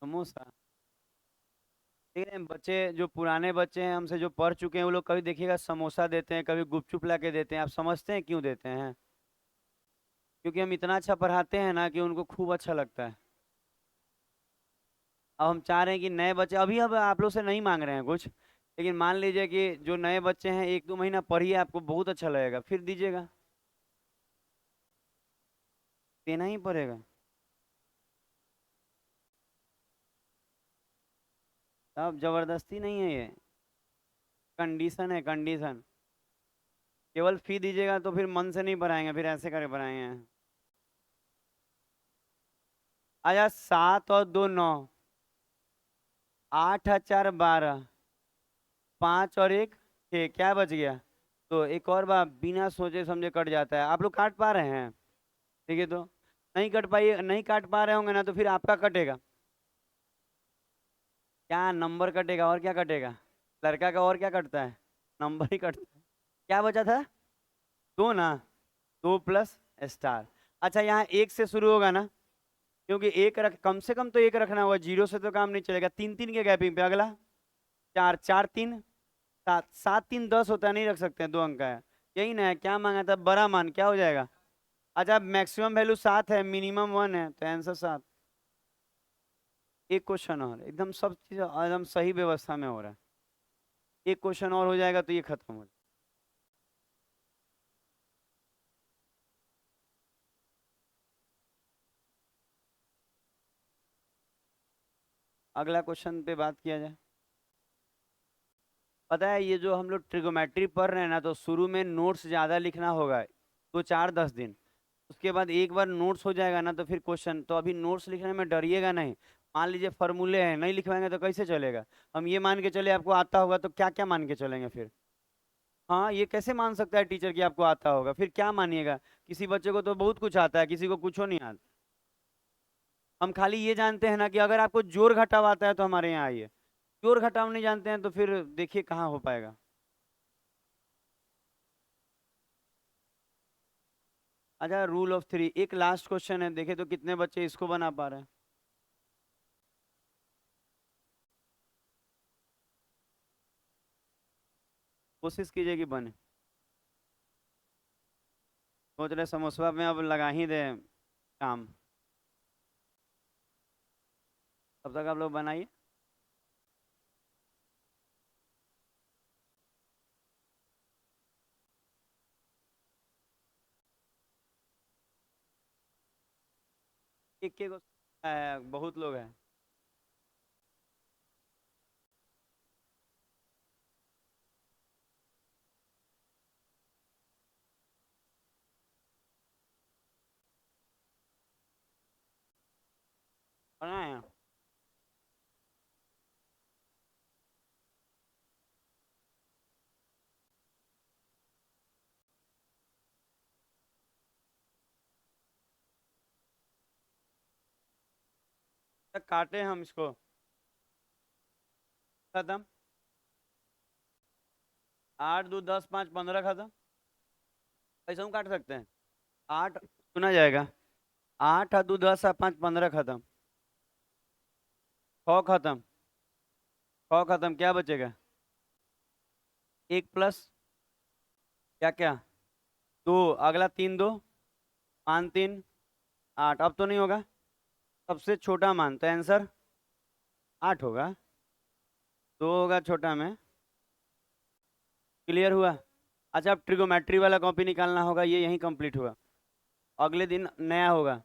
समोसा। ठीक है, बच्चे जो पुराने बच्चे हैं हमसे जो पढ़ चुके हैं वो लोग कभी देखिएगा समोसा देते हैं, कभी गुपचुप ला के देते हैं, आप समझते हैं क्यों देते हैं? क्योंकि हम इतना अच्छा पढ़ाते हैं ना कि उनको खूब अच्छा लगता है। अब हम चाह रहे हैं कि नए बच्चे, अभी अब आप लोग से नहीं मांग रहे हैं कुछ, लेकिन मान लीजिए कि जो नए बच्चे हैं 1 2 महीना पढ़िए, आपको बहुत अच्छा लगेगा, फिर दीजिएगा। देना ही पड़ेगा। अब जबरदस्ती नहीं है ये, कंडीशन है, कंडीशन। केवल फी दीजिएगा तो फिर मन से नहीं पढ़ाएंगे, फिर ऐसे करके पढ़ाएंगे। आया 7 और 2 9, 8 और 4 12, 5 और 1 6, क्या बच गया? तो एक और बात, बिना सोचे समझे कट जाता है, आप लोग काट पा रहे हैं? ठीक है तो, नहीं कट पाइए, नहीं काट पा रहे होंगे ना तो फिर आपका कटेगा। क्या नंबर कटेगा और क्या कटेगा? लड़का का और क्या कटता है? नंबर ही कटता है। क्या बचा था? 2 ना, 2 प्लस स्टार। अच्छा यहाँ 1 से शुरू होगा ना, क्योंकि एक रख, कम से कम तो 1 रखना होगा, 0 से तो काम नहीं चलेगा। 3 3 के गैपिंग पे अगला 4 4 3 7 7 3 10 होता है, नहीं रख सकते हैं, 2 अंक का है। यही ना है, क्या मांगा था? बड़ा मान, क्या हो जाएगा? अच्छा, मैक्सिमम वैल्यू 7 है, मिनिमम 1 है, तो आंसर 7। एक क्वेश्चन और, एकदम सब चीज एकदम सही व्यवस्था में हो रहा है। एक क्वेश्चन और हो जाएगा तो ये खत्म हो जाएगा। अगला क्वेश्चन पे बात किया जाए। पता है ये जो हम लोग ट्रिगोमेट्री पढ़ रहे हैं ना, तो शुरू में नोट्स ज़्यादा लिखना होगा, तो 4-10 दिन। उसके बाद एक बार नोट्स हो जाएगा ना, तो फिर क्वेश्चन, तो अभी नोट्स लिखने में डरिएगा नहीं। मान लीजिए फॉर्मूले हैं, नहीं लिखवाएंगे तो कैसे चलेगा। हम ये मान के चले आपको आता होगा, तो क्या क्या मान के चलेंगे फिर। हाँ, ये कैसे मान सकता है टीचर कि आपको आता होगा, फिर क्या मानिएगा। किसी बच्चे को तो बहुत कुछ आता है, किसी को कुछ नहीं आता। हम खाली ये जानते हैं ना कि अगर आपको जोड़ घटाव आता है तो हमारे यहाँ आइए। जोड़ घटाव नहीं जानते हैं तो फिर देखिए कहाँ हो पाएगा। अच्छा, रूल ऑफ थ्री, एक लास्ट क्वेश्चन है, देखे तो कितने बच्चे इसको बना पा रहे हैं। कोशिश कीजिए कि बने। सोच रहे समोसा में अब लगा ही दे काम। तब तक आप लोग बनाइए। एक एक बहुत लोग हैं। बनाए हैं। तक काटे हम इसको। खत्म। 8 2 10 5 15 खत्म। ऐसा हम काट सकते हैं। 8 सुना जाएगा। 8 2 10 5 15 खत्म। 6 खत्म। 6 खत्म, क्या बचेगा। एक प्लस क्या क्या, 2, अगला 3 2 5 3 8, अब तो नहीं होगा। सबसे छोटा मान तो आंसर 8 होगा। 2 होगा छोटा में। क्लियर हुआ। अच्छा, अब ट्रिगोमेट्री वाला कॉपी निकालना होगा, ये यहीं कंप्लीट हुआ। अगले दिन नया होगा।